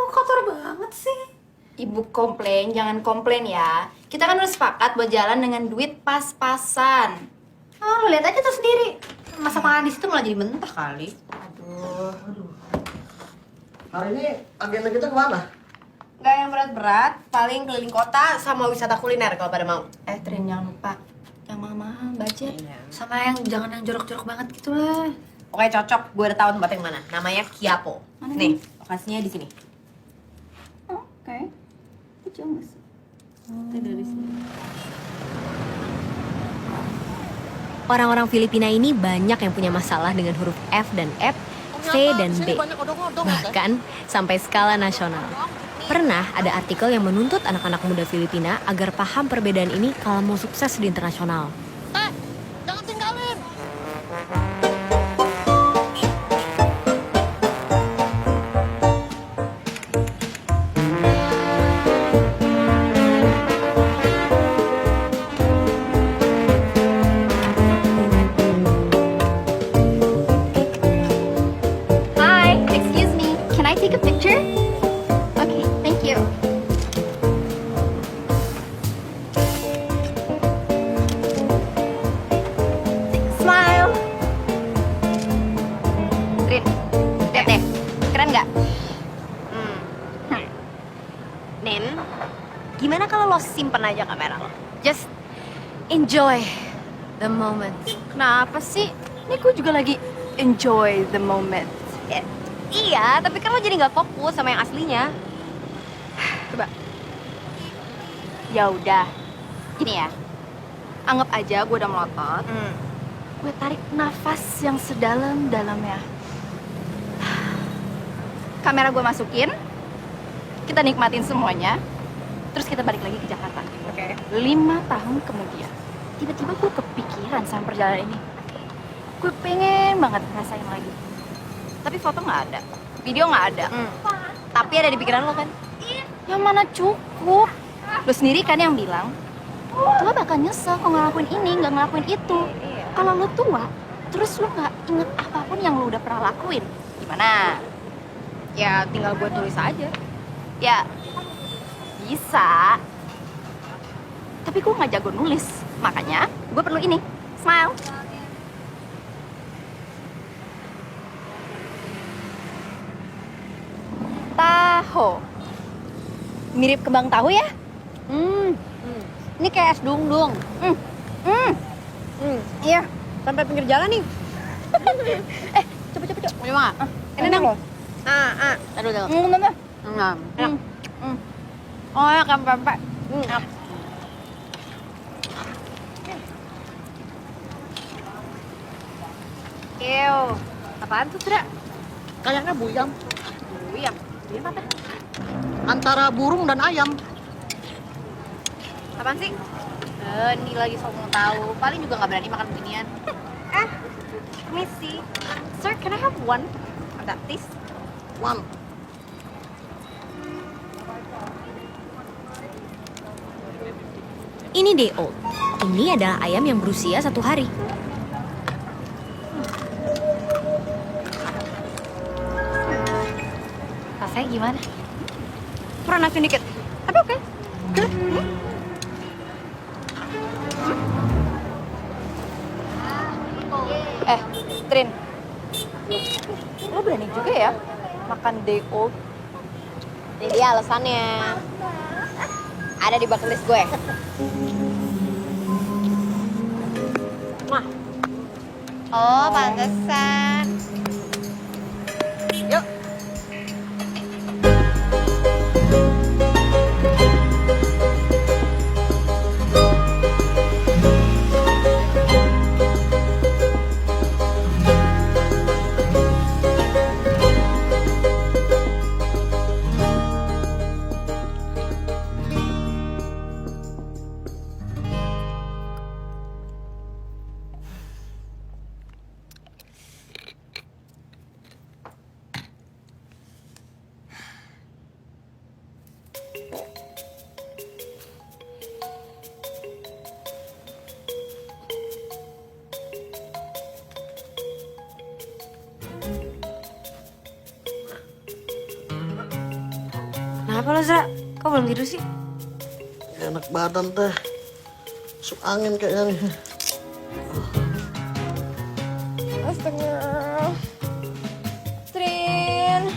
Kotor banget sih. Ibu komplain, jangan komplain ya. Kita kan udah sepakat buat jalan dengan duit pas-pasan. Oh, lo lihat aja tuh sendiri. Masa makan di situ malah jadi mentah kali. Aduh. Hari ini agenda kita kemana? Gak yang berat-berat, paling keliling kota sama wisata kuliner kalau pada mau. Trin, jangan lupa yang mahal-mahal, budget. Sama yang jangan yang jorok-jorok banget gitu lah. Pokoknya cocok, gue udah tahu tempat yang mana. Namanya Kiapo. Mana Nih, lokasinya di sini. Oke. Jauh nggak sih? Dari sini. Orang-orang Filipina ini banyak yang punya masalah dengan huruf F dan F, V dan B. Bahkan sampai skala nasional. Pernah ada artikel yang menuntut anak-anak muda Filipina agar paham perbedaan ini kalau mau sukses di internasional. Jangan tinggalin. Hi, excuse me. Can I take a picture? Okay, thank you. Smile. Rin, lihat deh. Keren nggak? Nin, gimana kalau lo simpen aja kamera lo? Just enjoy the moment. Kenapa sih? Ini gue juga lagi enjoy the moment. Iya, tapi kan lo jadi nggak fokus sama yang aslinya. Coba. Ya udah. Gini ya. Anggap aja gue udah melotot. Gue tarik nafas yang sedalam-dalamnya. Kamera gue masukin. Kita nikmatin semuanya. Terus kita balik lagi ke Jakarta. Oke. 5 tahun kemudian. Tiba-tiba gue kepikiran sama perjalanan ini. Gue pengen banget ngerasain lagi. Tapi foto nggak ada. Video nggak ada. Tapi ada di pikiran lo kan? Yang mana cukup? Lo sendiri kan yang bilang, tua bakal nyesel kalau ngelakuin ini, nggak ngelakuin itu. Kalau lo tua, terus lo nggak inget apapun yang lo udah pernah lakuin, gimana? Ya tinggal gue tulis aja. Ya, bisa. Tapi gue nggak jago nulis, makanya gue perlu ini, smile. Taho. Mirip kembang tahu ya? Ini kayak es dung-dung. Iya. Sampai pinggir jalan nih. Coba. Mau nyoba nggak? Ini dong. Aduh. Enak. Enak. Oh ya, pempek. Enak. Ew. Apaan tuh, Tra? Kayaknya buyam. Buyam. Antara burung dan ayam. Apaan sih? Ini lagi sok mau tahu. Paling juga nggak berani makan beginian. Missy. Sir, can I have one of that, please? One. Ini day old. Ini adalah ayam yang berusia 1 hari. Rasanya gimana? Kurang nasi dikit. Tapi oke. Trin. Lo berani juga ya makan day old? Ini dia alasannya. Ada di bucket list gue. Wah. Oh, pantesan. Yuk. Kenapa lo, Zra? Kok belum tidur sih? Enak badan teh. Masuk angin kayaknya nih. Astaga. Trin.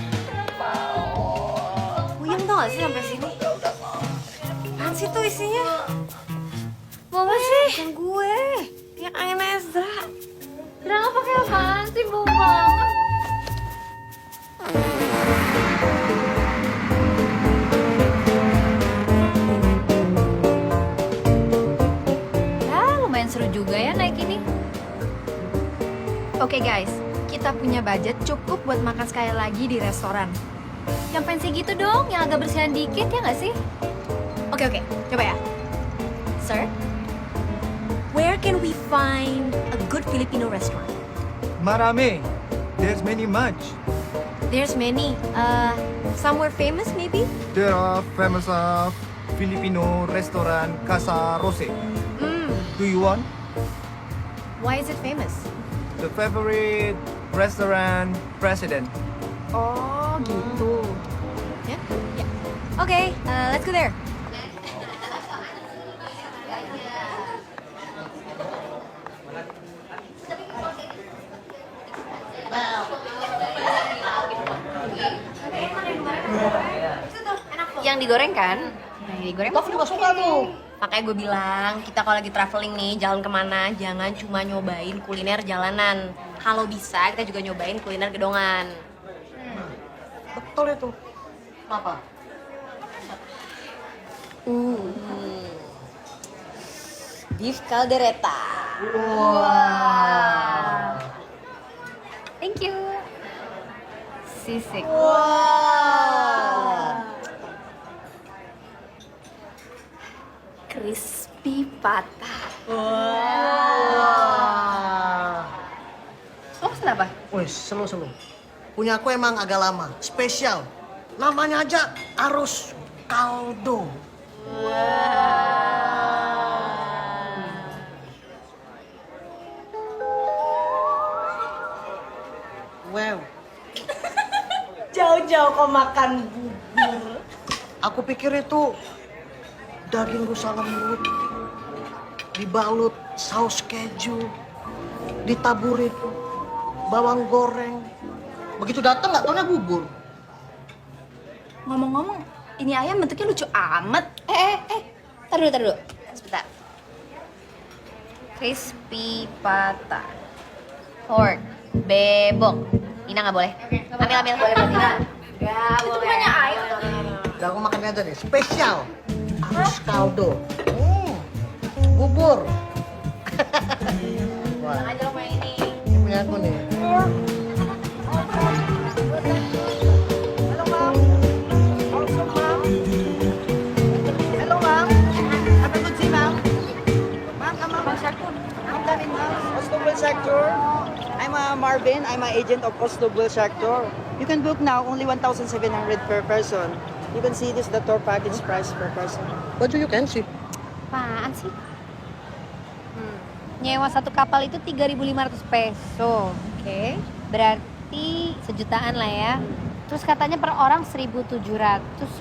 Puyeng tau gak sih sampai sini? Apaan sih tuh isinya? Mama sih? Bukan gue. Yang angin Ezra. Zra gak pakai apaan sih? Bau banget. Seru juga ya naik ini. Oke guys, kita punya budget cukup buat makan sekali lagi di restoran. Yang fancy gitu dong, yang agak bersihan dikit ya nggak sih? Oke, coba ya. Sir, Where can we find a good Filipino restaurant? Marami. There's many much. There's many. Somewhere famous maybe? There are famous Filipino restaurant Casa Rose. Do you want? Why is it famous? The favorite restaurant president. Oh, gitu. Ya? Ya. Oke, let's go there. yang digoreng kan? Yang digoreng. Love juga suka tuh. Makanya gue bilang, kita kalau lagi traveling nih, jalan kemana, jangan cuma nyobain kuliner jalanan. Kalau bisa, kita juga nyobain kuliner gedongan. Betul itu. Kenapa? Beef caldereta. Wow. Thank you. Sisik. Wow. Crispy patah. Lo pesen apa? Wih, selu. Punya aku emang agak lama, spesial. Namanya aja arroz caldo. Wow. Jauh-jauh kau makan bubur. Aku pikir itu daging rusa lembut, dibalut saus keju, ditaburin bawang goreng. Begitu datang nggak taunya bubur. Ngomong-ngomong, ini ayam bentuknya lucu amat. Tar dulu. Sebentar. Crispy patah. Pork. Bebok. Ina nggak boleh. Ambil. Boleh buat Ina. Nggak boleh. Itu ayam. Udah aku makan aja nih, spesial. Arroz caldo. Bubur. Wah, Aja lo mau yang ini. ini punya aku nih. Halo, Bang. sir. I'm Marvin. I'm an agent of Oslo Bull Shark Tour. You can book now only 1,700 per person. You can see this the tour package price per person. What do you can see? Apaan sih? Nyewa satu kapal itu 3.500 peso. Oke. Berarti sejutaan lah ya. Terus katanya per orang 1.700,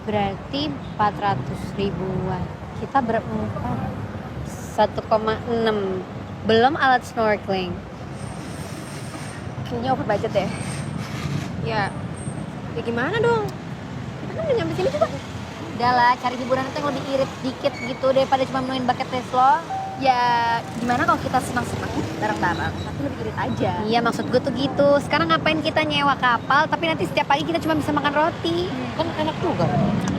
berarti 400 ribuan. Kita berempat 1,6. Belum alat snorkeling. Kayaknya over budget deh. Ya gimana dong? Kita kan udah nyampe sini juga. Udah lah, cari hiburan itu yang lebih irit dikit gitu daripada cuma menuin bucket list lo. Ya gimana kalau kita senang-senang bareng-bareng, tapi lebih irit aja. Iya, maksud gue tuh gitu. Sekarang ngapain kita nyewa kapal, tapi nanti setiap pagi kita cuma bisa makan roti. Kan enak juga.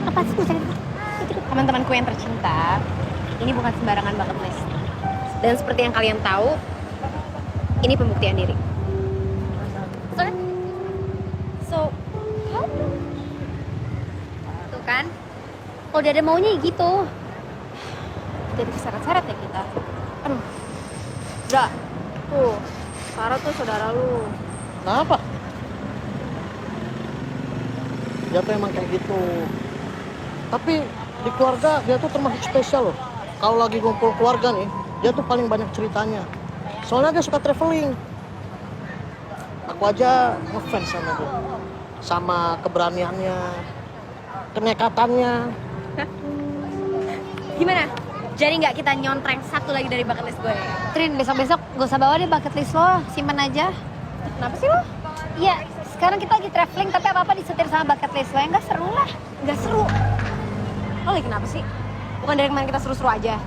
Apa sih gue cari? Teman-temanku yang tercinta, ini bukan sembarangan bucket list. Dan seperti yang kalian tahu, ini pembuktian diri. So, how? Tuh kan, kalau udah ada maunya ya gitu. Jadi keseret-seret ya kita. Aduh. Udah. Tuh, Sarah tuh saudara lu. Kenapa? Dia tuh emang kayak gitu. Tapi di keluarga dia tuh termasuk spesial loh. Kalau lagi ngumpul keluarga nih, dia tuh paling banyak ceritanya. Soalnya dia suka traveling. Aku aja ngefans sama dia. Sama keberaniannya, kenekatannya. Gimana? Jadi nggak kita nyontreng satu lagi dari bucket list gue? Trin, besok-besok gak usah bawa deh bucket list lo, simpen aja. Kenapa sih lo? Iya, sekarang kita lagi traveling tapi apa-apa disetir sama bucket list lo, ya nggak seru lah. Nggak seru. Lo lagi kenapa sih? Bukan dari kemarin kita seru-seru aja.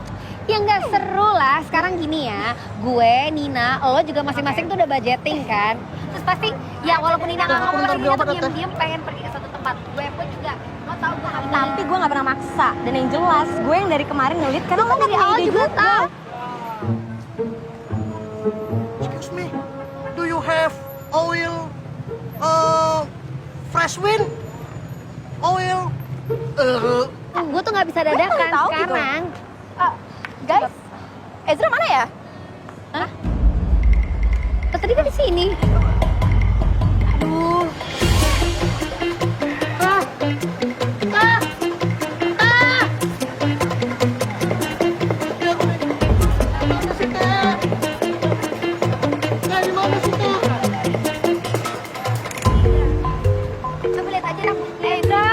Ya nggak seru lah, sekarang gini ya, gue, Nina, lo juga masing-masing tuh udah budgeting kan. Terus pasti, ya walaupun Nina nggak ngomong, pasti Nina tuh diem-diem pengen pergi ke satu tempat. Gue pun juga, lo tau gue nggak. Tapi gue nggak pernah maksa, dan yang jelas, gue yang dari kemarin ngelit, karena lo dari awal juga tau. Excuse me, do you have oil, fresh wind, oil? Gue tuh nggak bisa dadakan sekarang. Guys, Ezra mana ya? Hah? Tadi kan di sini. Aduh. Coba lihat aja rambutnya. Ezra.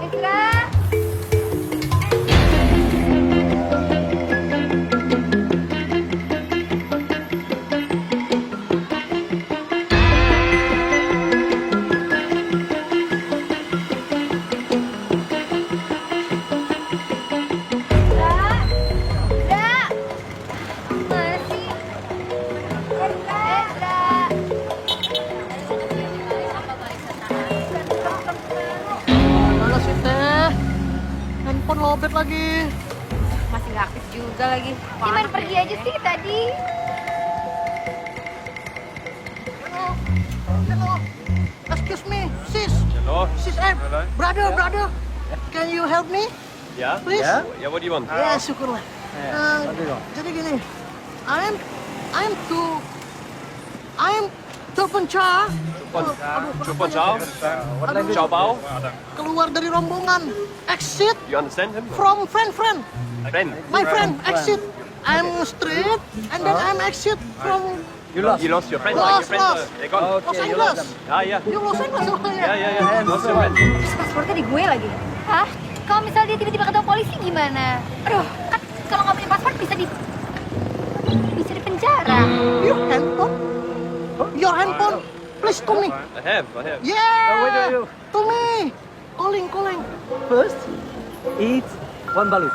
Ezra. Mana sih teh? Handphone lobet lagi. Masih nggak aktif juga lagi. Dia main pergi aja sih tadi. Hello. Excuse me, sis. Hello. Sis, brother. Can you help me? Yeah? Please? Yeah, what do you want? Ya, syukurlah. Jadi gini, I'm terpencar. Chupon chow? Chow bao? Keluar dari rombongan. Exit You understand him? from friend. Friend. My friend, exit. I'm straight, and then I'm exit from You lost your friend? Lost. They gone? Los Angeles. Yeah. You Los Angeles, oh ya? Yeah. Lost your friend. Terus pasportnya di gue lagi. Hah? Kalau misalnya dia tiba-tiba ketemu polisi gimana? Aduh, kan kalau nggak punya paspor bisa di penjara. Your handphone, please to me. I have. Yeah, to me. Calling. First, eat one balut.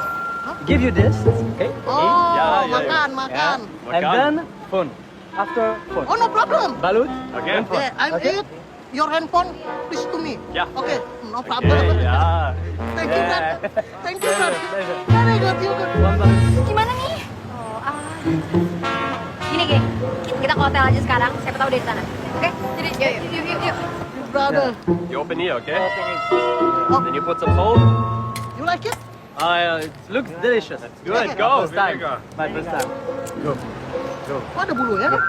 Give you this, okay? Oh, Yeah. makan. And then phone. After phone. Oh, no problem. Balut. Okay. and phone. Yeah, I'm eat. Your handphone, please to me. Yeah. Okay, no problem. Yeah. Thank you, brother. Thank you, brother. Pleasure. Very good, you good. One balut. Gimana nih? Gini, kita ke hotel aja sekarang. Siapa tahu dia di sana. Oke? Jadi, yuk. Brother, You open here, okay? Oh. Then you put some salt. you like it? It looks delicious. Good. Go. First time. Go. My first time. Go. Kok ada bulunya nih?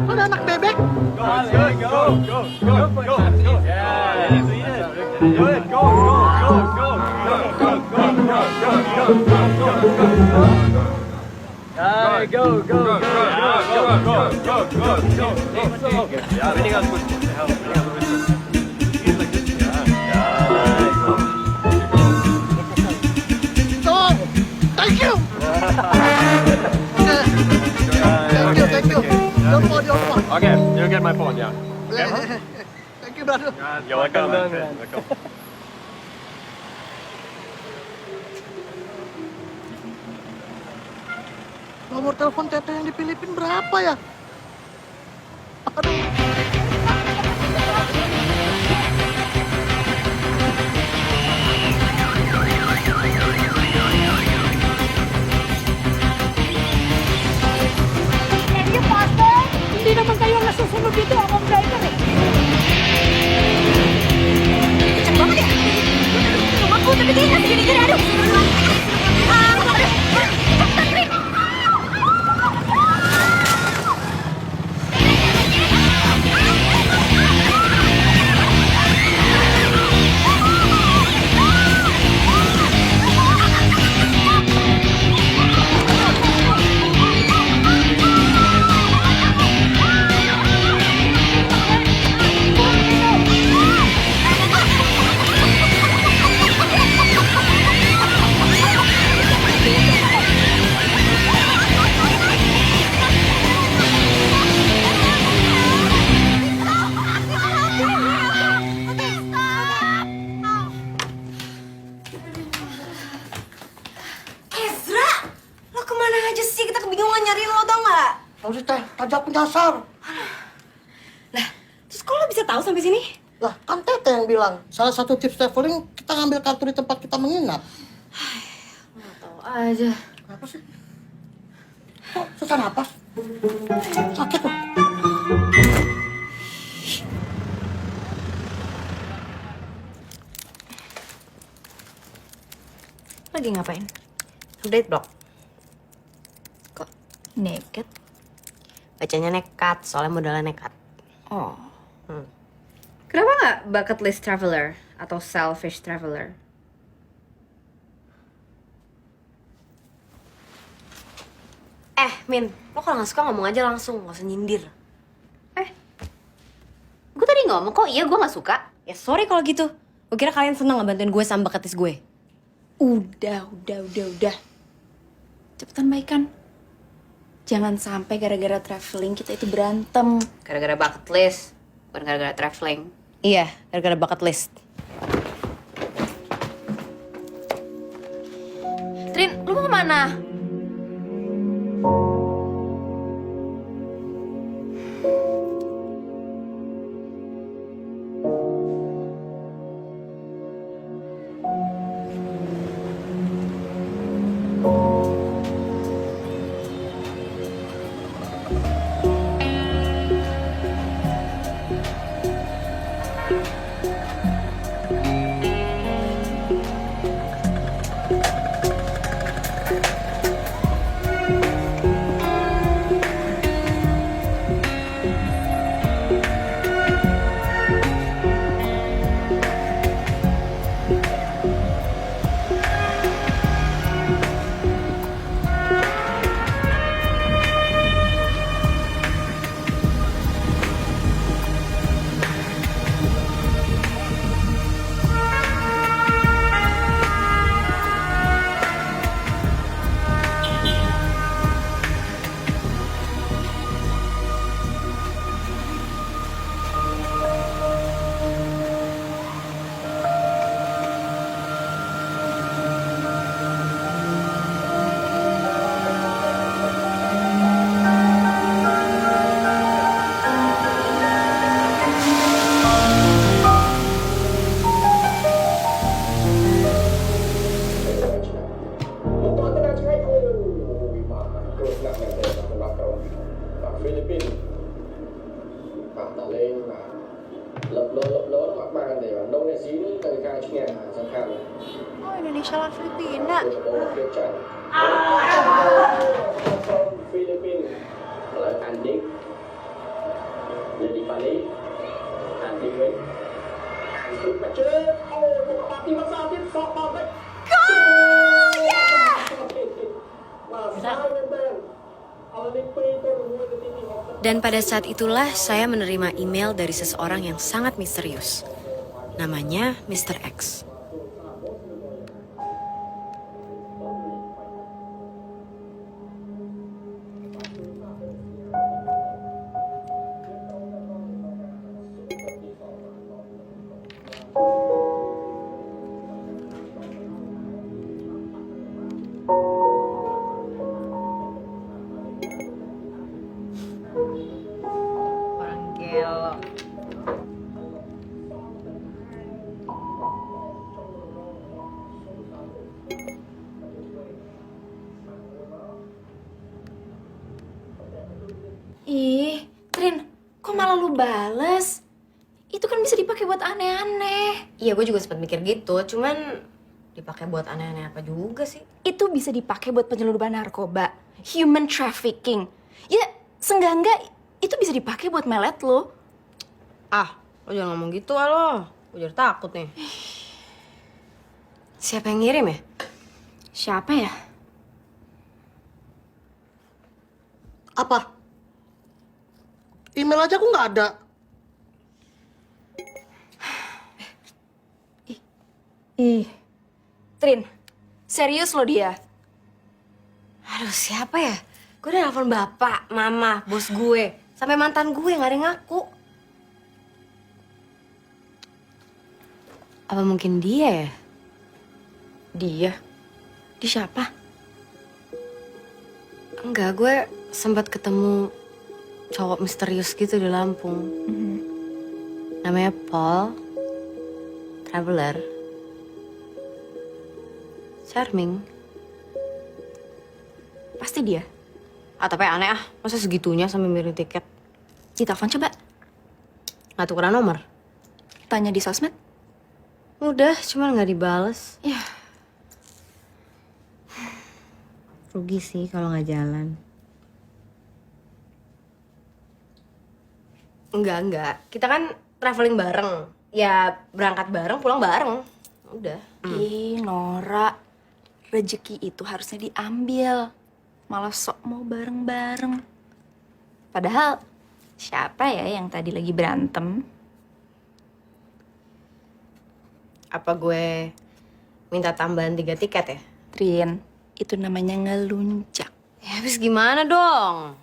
Ada anak bebek. So, thank you. Thank you. Don't fall. Okay, you get my phone, yeah. Thank you, brother. You're welcome, my friend. Welcome. Nomor telepon Tete yang di Filipina berapa ya? Aduh. Ini pasti. Hindi naman kayo nasusunod dito. Akong driver eh. Cek banget ya. Aku tapi dia nggak segini-gini. Aduh. Ezra, lo kemana aja sih? Kita kebingungan nyariin lo, tau nggak? Tahu sih Teh, tajak penyasar. Terus kok lo bisa tahu sampai sini? Lah, kan Tete yang bilang, salah satu tips traveling kita ngambil kartu di tempat kita menginap. Tahu aja. Apa sih? Kok susah napas? Sakit tuh. Lagi ngapain? Update blog. Kok naked? Bacanya nekat, soalnya modalnya nekat. Oh. Kenapa nggak bucket list traveler atau selfish traveler? Min, lo kalau nggak suka ngomong aja langsung, nggak usah nyindir. Gue tadi ngomong kok iya gue nggak suka. Ya sorry kalau gitu. Gue kira kalian seneng ngebantuin gue sama bucket list gue. Udah. Cepetan baikan. Jangan sampai gara-gara traveling kita itu berantem. Gara-gara bucket list, bukan gara-gara traveling. Iya, gara-gara bucket list. Trin, lu mau kemana? Philippines. Tà lên là lập lơ mà Oh, Indonesia lawan Filipina. Dan pada saat itulah saya menerima email dari seseorang yang sangat misterius. Namanya Mr. X. Orang gelo. Ih, Trin, kok malah lu bales? Itu kan bisa dipakai buat aneh-aneh. Iya, gue juga sempat mikir gitu. Cuman dipakai buat aneh-aneh apa juga sih? Itu bisa dipakai buat penyelundupan narkoba, human trafficking. Ya, seenggak-enggak itu bisa dipakai buat melet lo. Ah, lo jangan ngomong gitu lo. Gue jadi takut nih. Siapa yang ngirim ya? Siapa ya? Apa? Email aja aku nggak ada. Ih, Trin, serius lo dia? Aduh, siapa ya? Gue udah nelfon bapak, mama, bos gue. Sampai mantan gue nggak ada yang ngaku. Apa mungkin dia ya? Dia? Di siapa? Enggak, gue sempat ketemu cowok misterius gitu di Lampung. Namanya Paul, traveler. Charming. Pasti dia. Ah, tapi aneh ah. Masa segitunya sampai miring tiket? Ditelepon coba. Nggak tukeran nomor? Tanya di sosmed. Udah, cuma nggak dibales. Ya. Rugi sih kalau nggak jalan. Enggak. Kita kan traveling bareng. Ya berangkat bareng, pulang bareng. Udah. Ih, Nora. Rezeki itu harusnya diambil. Malah sok mau bareng-bareng. Padahal, siapa ya yang tadi lagi berantem? Apa gue minta tambahan 3 tiket ya? Trin, itu namanya ngeluncak. Ya habis gimana dong?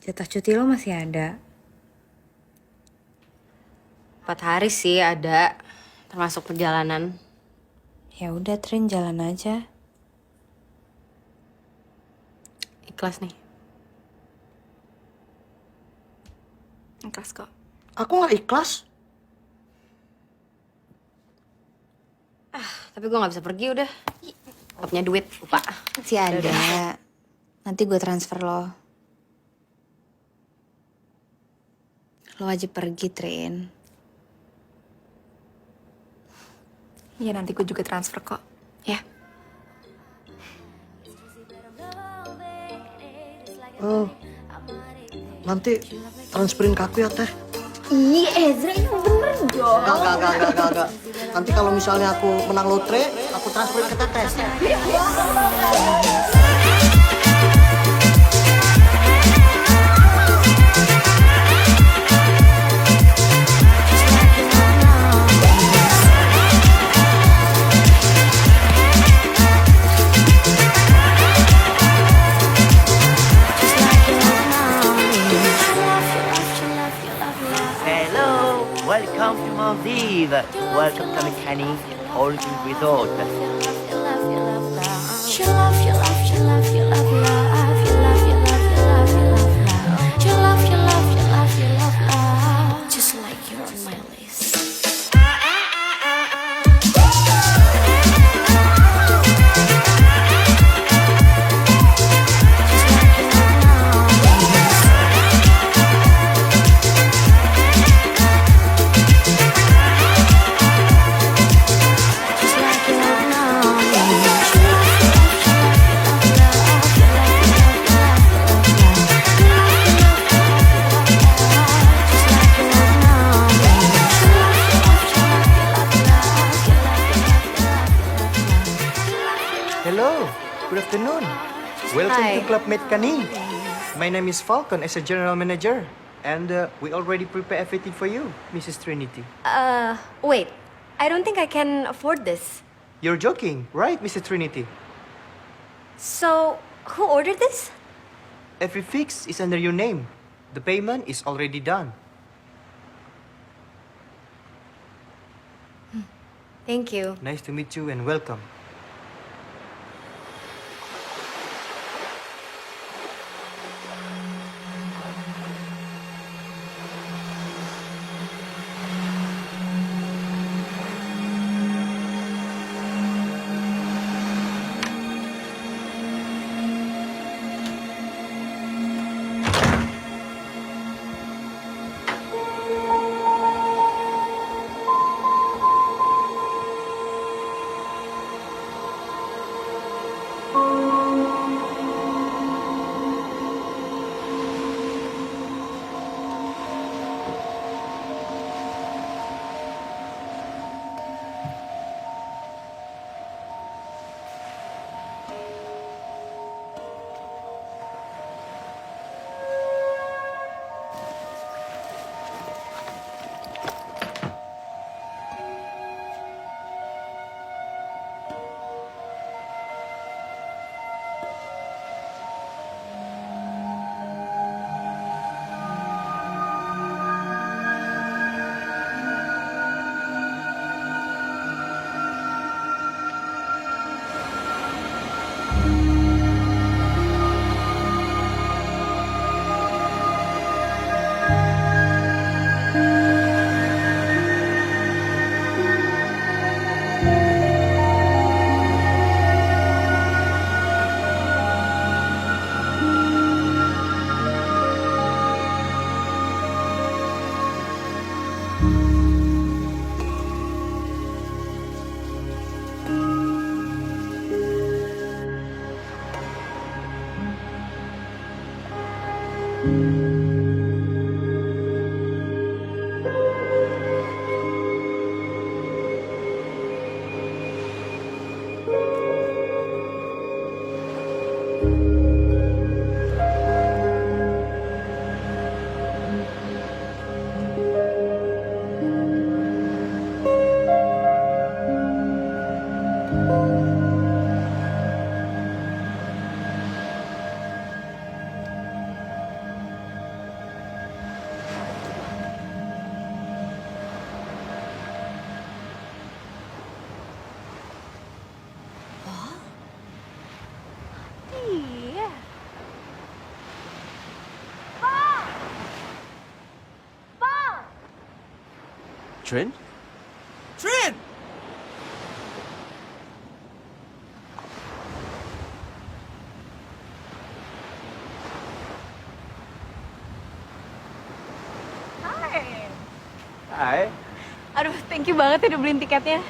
Jatah cuti lo masih ada. 4 hari sih ada, termasuk perjalanan. Ya udah Trin, jalan aja. Ikhlas nih. Ikhlas kok. Aku nggak ikhlas. Tapi gue nggak bisa pergi udah. Gak punya duit, lupa. Masih ada. Nanti gue transfer lo. Lo wajib pergi, Trin. Ya nanti gue juga transfer kok. Ya. Oh, nanti transferin ke aku ya teh. Ih, Ezra yang bener dong. Enggak. Nanti kalau misalnya aku menang lotre, aku transferin ke teteh. Hello, welcome to Maldives. Welcome to Mekani All-Inclusive Resort. Just like you're on my list. clubmate ka ni. My name is Falcon as a general manager. And we already prepare everything for you, Mrs. Trinity. Wait. I don't think I can afford this. You're joking, right, Mrs. Trinity? So, who ordered this? Every fix is under your name. The payment is already done. Thank you. Nice to meet you and welcome. Trin? Trin! Hai. Aduh, thank you banget ya udah beliin tiketnya.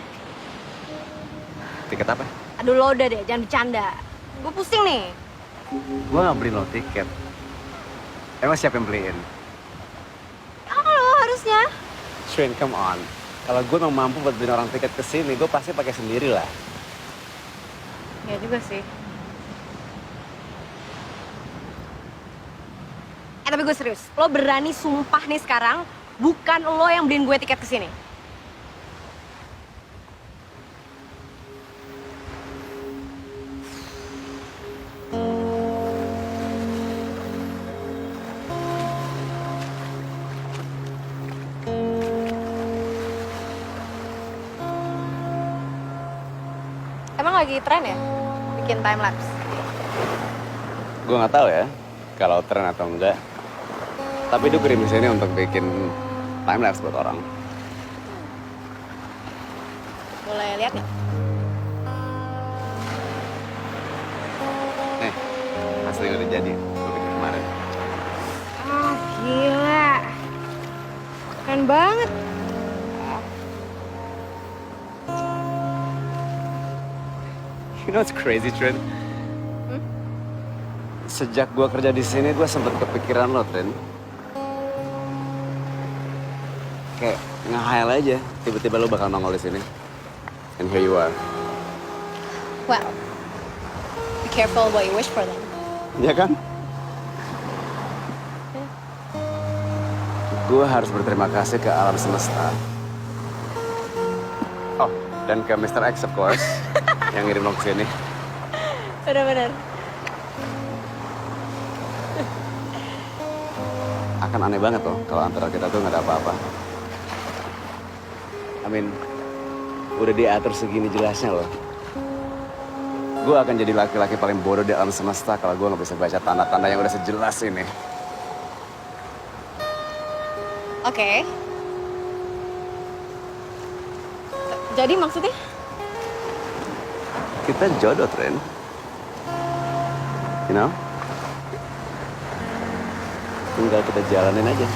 Tiket apa? Aduh, lo udah deh, jangan bercanda. Gue pusing nih. Gua nggak beliin lo tiket. Emang siapa yang beliin? Lo harusnya. Trin, come on. Kalau gue memang mampu buat beliin orang tiket ke sini, gue pasti pakai sendiri lah. Ya juga sih. Tapi gue serius. Lo berani sumpah nih sekarang, bukan lo yang beliin gue tiket ke sini. Emang lagi tren ya? Bikin time lapse? Gue nggak tahu ya, kalau tren atau enggak. Tapi dia kirim sini untuk bikin time lapse buat orang. Boleh lihat nggak? Nih, asli udah jadi. Gue bikin kemarin. Ah, gila. Keren banget. You know what's crazy, Trin? Sejak gue kerja di sini, gue sempet kepikiran lo, Trin. Kayak nge-high aja, tiba-tiba lo bakal nongol di sini. And here you are. Well, be careful what you wish for then. Ya kan? Gue harus berterima kasih ke alam semesta. Oh, dan ke Mr. X of course, yang ngirim lo kesini. Bener-bener. Akan aneh banget loh kalau antara kita tuh nggak ada apa-apa. Udah diatur segini jelasnya loh. Gue akan jadi laki-laki paling bodoh di alam semesta kalau gue nggak bisa baca tanda-tanda yang udah sejelas ini. Oke. Jadi maksudnya? Kita jodoh, Tren. You know? Tinggal kita jalanin aja.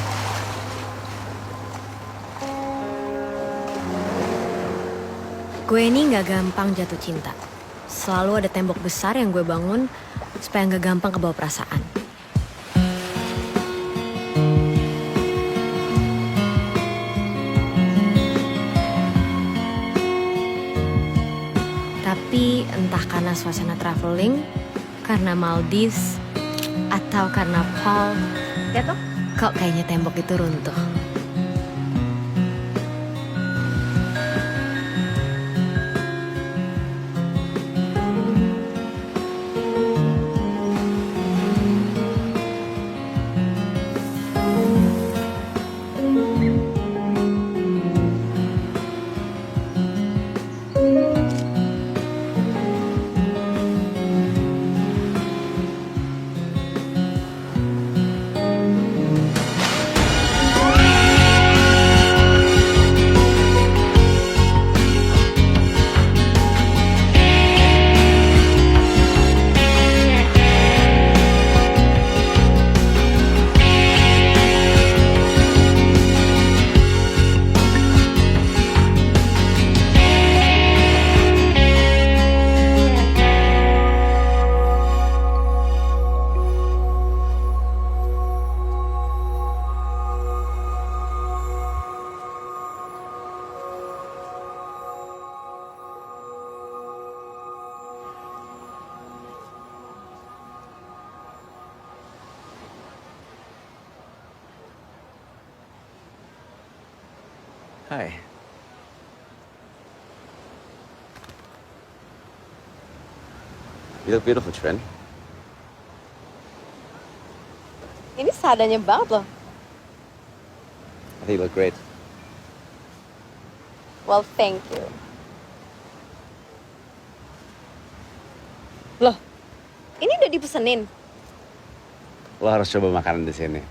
Gue ini nggak gampang jatuh cinta. Selalu ada tembok besar yang gue bangun supaya nggak gampang kebawa perasaan. Tapi entah karena suasana traveling, karena Maldives, atau karena Paul, ya tuh, kok kayaknya tembok itu runtuh. Hai. You look beautiful, Tren. Ini seadanya banget loh. I think you look great. Well, thank you. Loh, ini udah dipesenin? Lo harus coba makanan di sini.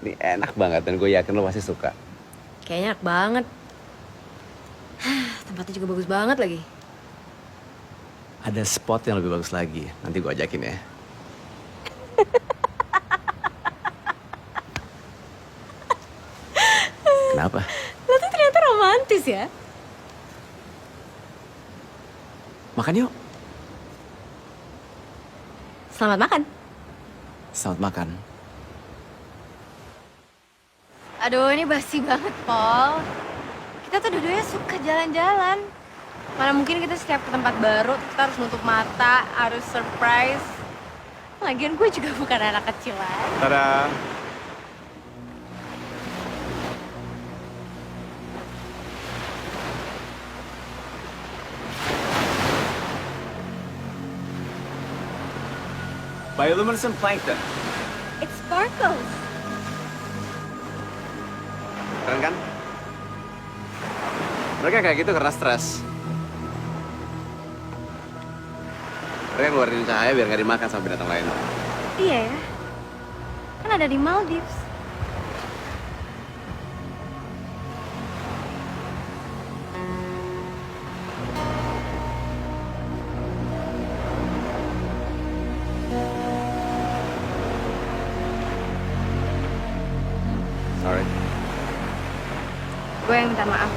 Ini enak banget dan gue yakin lo pasti suka. Kayaknya enak banget. Tempatnya juga bagus banget lagi. Ada spot yang lebih bagus lagi. Nanti gue ajakin ya. Kenapa? Lo tuh ternyata romantis ya? Makan yuk. Selamat makan. Selamat makan. Aduh, ini basi banget, Paul. Kita tuh dua-duanya suka jalan-jalan. Mana mungkin kita setiap ke tempat baru, kita harus nutup mata, harus surprise. Lagian gue juga bukan anak kecil lagi. Tada. Bioluminescent plankton. It sparkles. Keren kan? Mereka kayak gitu karena stres. Mereka ngeluarin cahaya biar nggak dimakan sama binatang lain. Iya ya. Kan ada di Maldives. Sorry. Gue yang minta maaf.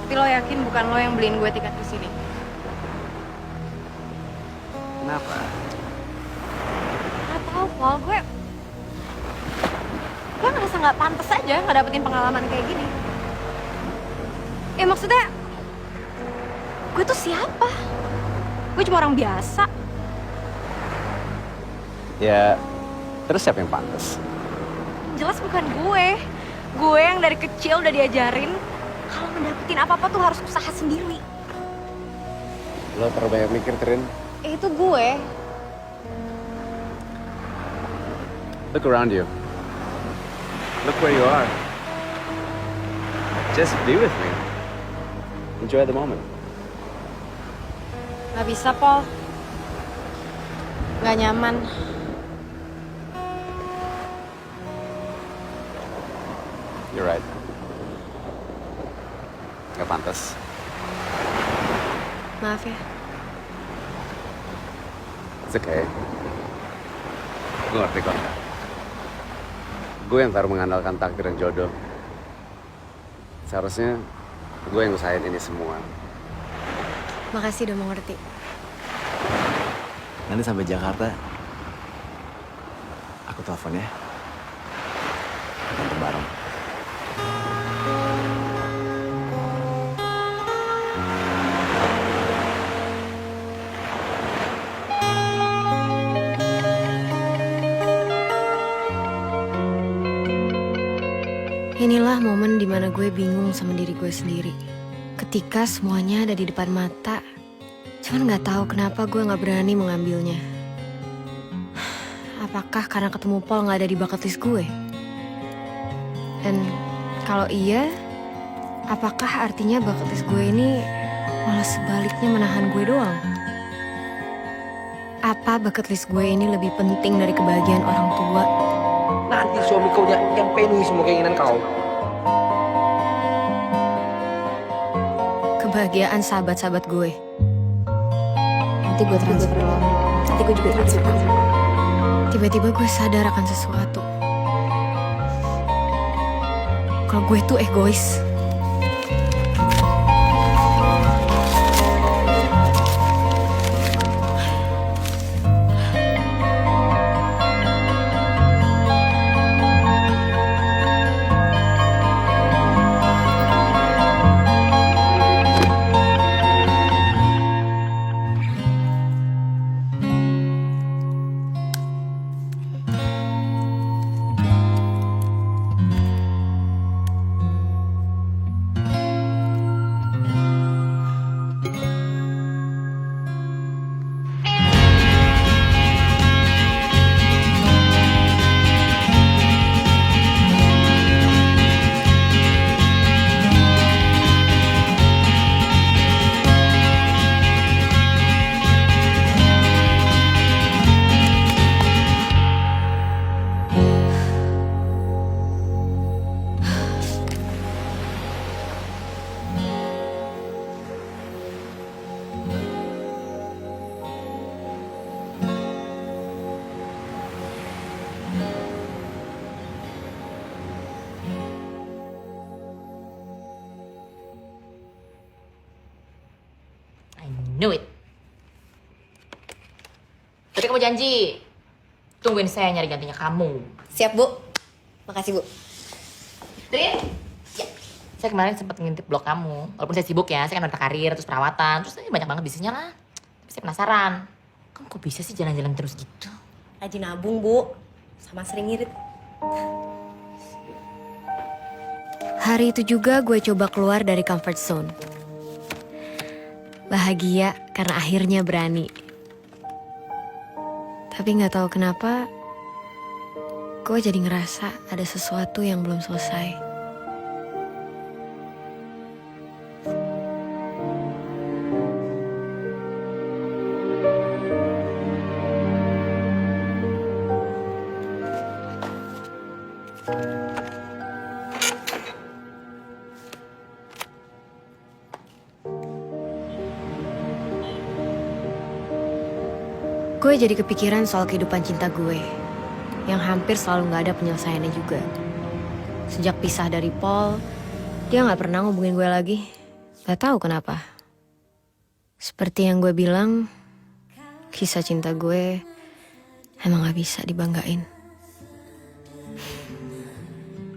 Tapi lo yakin bukan lo yang beliin gue tiket ke sini? Kenapa? Gak tau, Paul. Gue ngerasa nggak pantas aja nggak dapetin pengalaman kayak gini. Ya maksudnya, Gue tuh siapa? Gue cuma orang biasa. Ya, terus siapa yang pantas? Jelas bukan gue. Gue yang dari kecil udah diajarin kalau ngedapetin apa-apa tuh harus usaha sendiri. Lo terlalu banyak mikir, Trin. Itu gue. Look around you. Look where you are. Just be with me. Enjoy the moment. Gak bisa, Paul. Gak nyaman. You're right. Gak pantas. Maaf ya. It's okay. Gue ngerti kok. Gue yang baru mengandalkan takdir dan jodoh. Seharusnya gue yang usahain ini semua. Makasih udah mau ngerti. Nanti sampai Jakarta, aku telepon ya. Kita bareng. Inilah momen dimana gue bingung sama diri gue sendiri. Ketika semuanya ada di depan mata, cuman gak tahu kenapa gue gak berani mengambilnya. Apakah karena ketemu Paul gak ada di bucket list gue? Dan kalau iya, apakah artinya bucket list gue ini malah sebaliknya menahan gue doang? Apa bucket list gue ini lebih penting dari kebahagiaan orang tua? Nanti suami kau yang penuhi semua keinginan kau. Kebahagiaan sahabat-sahabat gue. Nanti gue transfer lo. Nanti gue juga transfer. Tiba-tiba gue sadar akan sesuatu. Kalau gue tuh egois. Knew it. Tapi kamu janji, tungguin saya nyari gantinya kamu. Siap, Bu. Makasih, Bu. Trin? Ya. Saya kemarin sempat ngintip blog kamu. Walaupun saya sibuk ya, saya kan wanita karir, terus perawatan, terus banyak banget bisnisnya lah. Tapi saya penasaran, kamu kok bisa sih jalan-jalan terus gitu? Rajin nabung, Bu. Sama sering ngirit. Hari itu juga gue coba keluar dari comfort zone. Bahagia karena akhirnya berani. Tapi gak tahu kenapa, gue jadi ngerasa ada sesuatu yang belum selesai. Gue jadi kepikiran soal kehidupan cinta gue, yang hampir selalu gak ada penyelesaiannya juga. Sejak pisah dari Paul, dia gak pernah ngubungin gue lagi. Gak tahu kenapa. Seperti yang gue bilang, kisah cinta gue emang gak bisa dibanggain.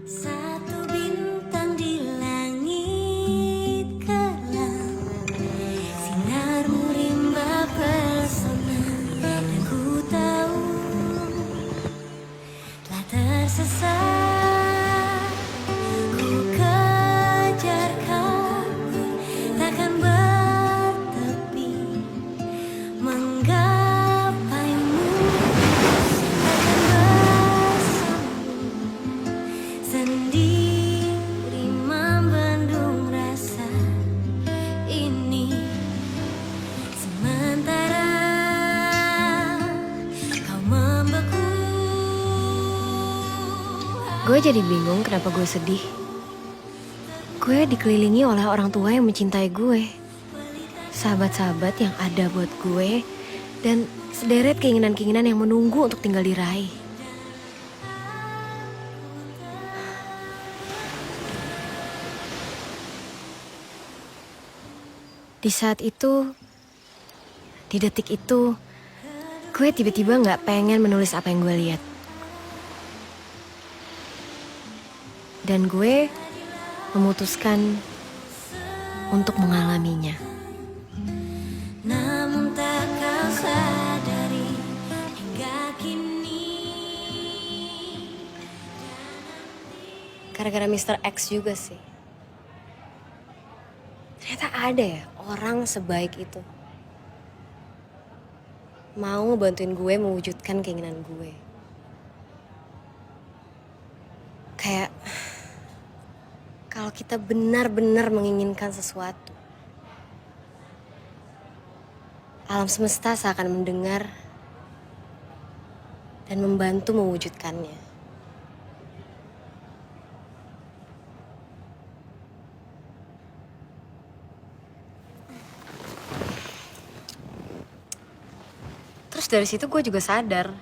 Satu bintang di langit kelam, menggapaimu bersamamu sendiri membendung rasa ini sementara kau membeku. Gue jadi bingung kenapa gue sedih. Gue dikelilingi oleh orang tua yang mencintai gue. Sahabat-sahabat yang ada buat gue. Dan sederet keinginan-keinginan yang menunggu untuk tinggal diraih. Di saat itu, di detik itu, gue tiba-tiba gak pengen menulis apa yang gue lihat. Dan gue memutuskan untuk mengalaminya. Namun tak kau sadari hingga kini. Gara-gara Mr. X juga sih. Ternyata ada ya orang sebaik itu. Mau ngebantuin gue mewujudkan keinginan gue. Kayak kalau kita benar-benar menginginkan sesuatu, alam semesta seakan mendengar dan membantu mewujudkannya. Terus dari situ gue juga sadar,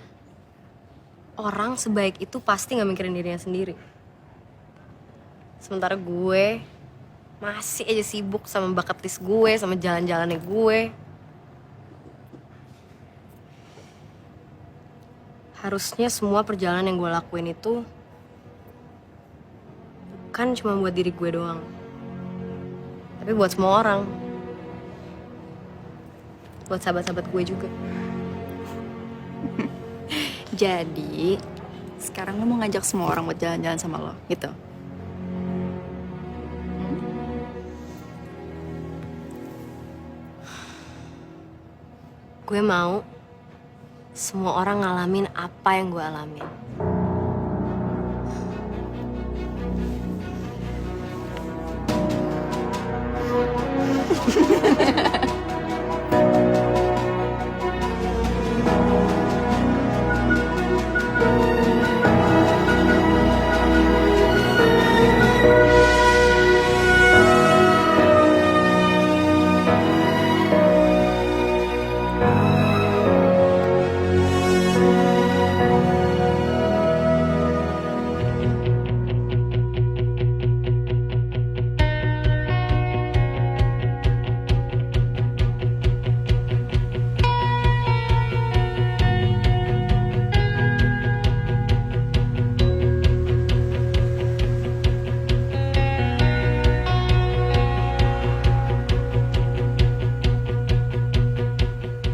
orang sebaik itu pasti gak mikirin dirinya sendiri. Sementara gue masih aja sibuk sama bucket list gue, sama jalan-jalannya gue. Harusnya semua perjalanan yang gue lakuin itu bukan cuma buat diri gue doang, tapi buat semua orang. Buat sahabat-sahabat gue juga. Jadi, sekarang lo mau ngajak semua orang buat jalan-jalan sama lo, gitu? Gue mau semua orang ngalamin apa yang gue alamin.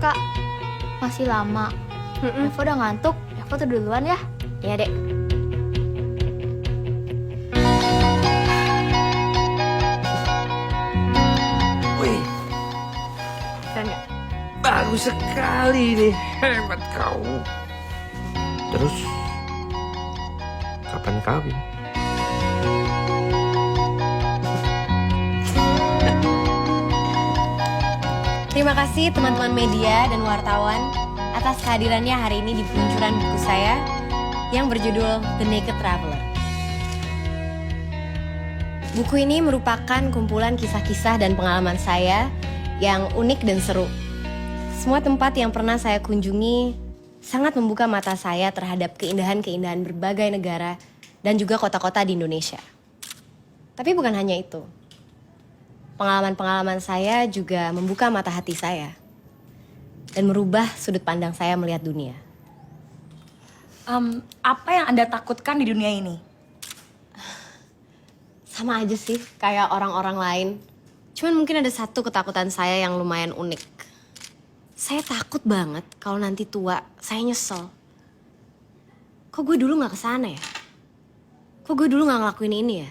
Kak, masih lama. Eva udah ngantuk, Eva tuh duluan ya. Iya, Dek. Wih, Keren gak? bagus sekali nih. Hebat kau. Terus, kapan kawin? Terima kasih teman-teman media dan wartawan atas kehadirannya hari ini di peluncuran buku saya yang berjudul The Naked Traveler. Buku ini merupakan kumpulan kisah-kisah dan pengalaman saya yang unik dan seru. Semua tempat yang pernah saya kunjungi sangat membuka mata saya terhadap keindahan-keindahan berbagai negara dan juga kota-kota di Indonesia. Tapi bukan hanya itu. Pengalaman-pengalaman saya juga membuka mata hati saya dan merubah sudut pandang saya melihat dunia. Apa yang Anda takutkan di dunia ini? Sama aja sih, kayak orang-orang lain. Cuman mungkin ada satu ketakutan saya yang lumayan unik. Saya takut banget kalau nanti tua, saya nyesel. Kok gue dulu gak kesana ya? Kok gue dulu gak ngelakuin ini ya?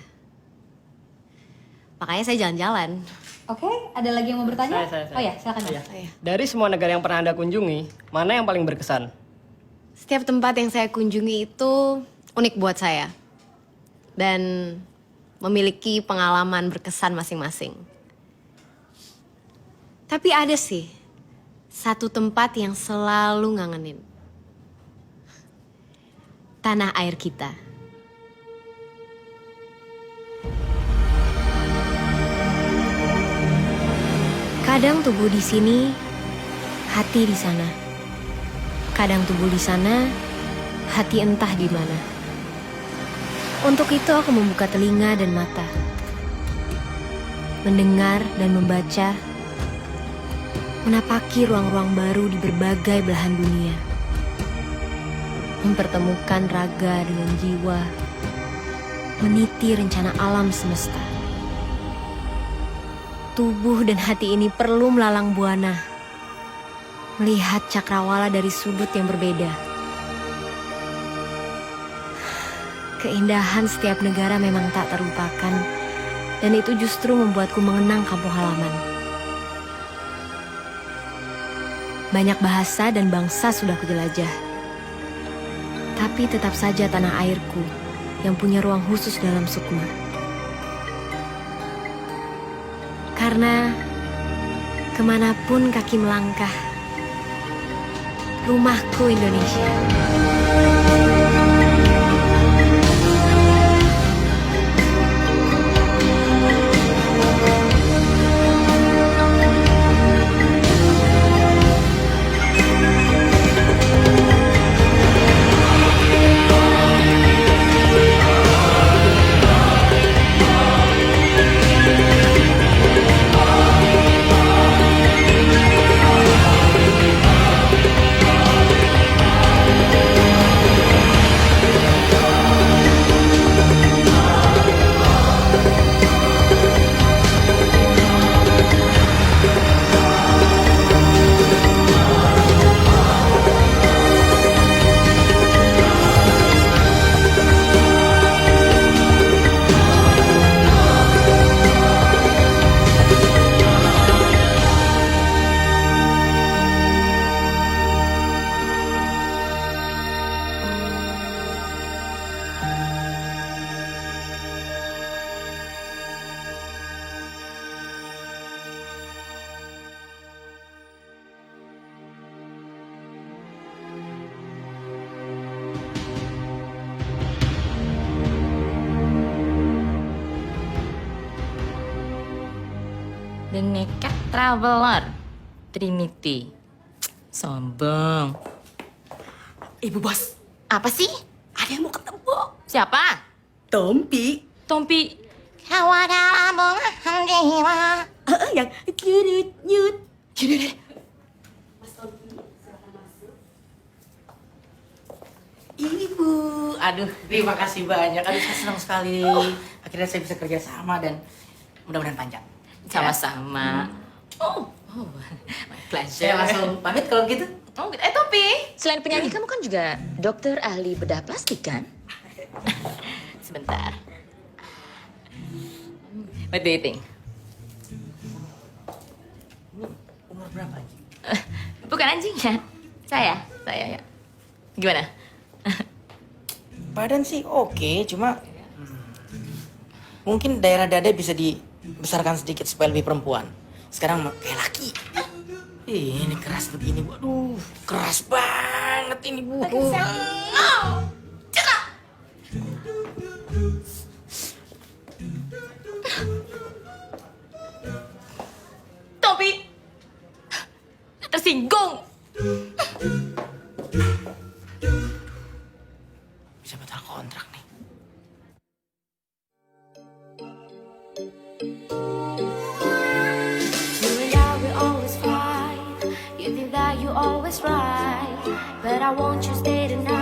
Makanya saya jalan-jalan. Oke, ada lagi yang mau bertanya? Saya. Oh ya, silakan. Mas. Dari semua negara yang pernah Anda kunjungi, mana yang paling berkesan? Setiap tempat yang saya kunjungi itu unik buat saya. Dan memiliki pengalaman berkesan masing-masing. Tapi ada sih, satu tempat yang selalu ngangenin. Tanah air kita. Kadang tubuh di sini, hati di sana. Kadang tubuh di sana, hati entah di mana. Untuk itu aku membuka telinga dan mata. Mendengar dan membaca. Menapaki ruang-ruang baru di berbagai belahan dunia. Mempertemukan raga dengan jiwa. Meniti rencana alam semesta. Tubuh dan hati ini perlu melalang buana. Melihat cakrawala dari sudut yang berbeda. Keindahan setiap negara memang tak terlupakan. Dan itu justru membuatku mengenang kampung halaman. Banyak bahasa dan bangsa sudah kujelajah. Tapi tetap saja tanah airku yang punya ruang khusus dalam sukma. Karena kemanapun kaki melangkah, rumahku Indonesia. The Naked Traveler Trinity. Sombong. Ibu bos, Apa sih? ada yang mau ketemu. Siapa? Tompi. Tompi. Kawada lambung jiwa. Yang nyut nyut. Yaudah. Ibu, aduh terima kasih banyak. Aduh saya senang sekali. Akhirnya saya bisa kerja sama dan mudah-mudahan panjang. Sama-sama. Oh, my pleasure. Saya langsung pamit kalau gitu. Oh, Tompi. Selain penyanyi, kamu kan juga dokter ahli bedah plastik kan? Sebentar. What do you think? Umur berapa anjing? Bukan anjingnya. Saya ya. Gimana? Badan sih oke, cuma mungkin daerah dada bisa dibesarkan sedikit supaya lebih perempuan. Sekarang kayak laki. Ini keras begini, waduh, keras banget ini bu. Tompi. Tersinggung. Bisa batal kontrak nih. You and I will always fight. You think that you always right, but I want you to stay the night.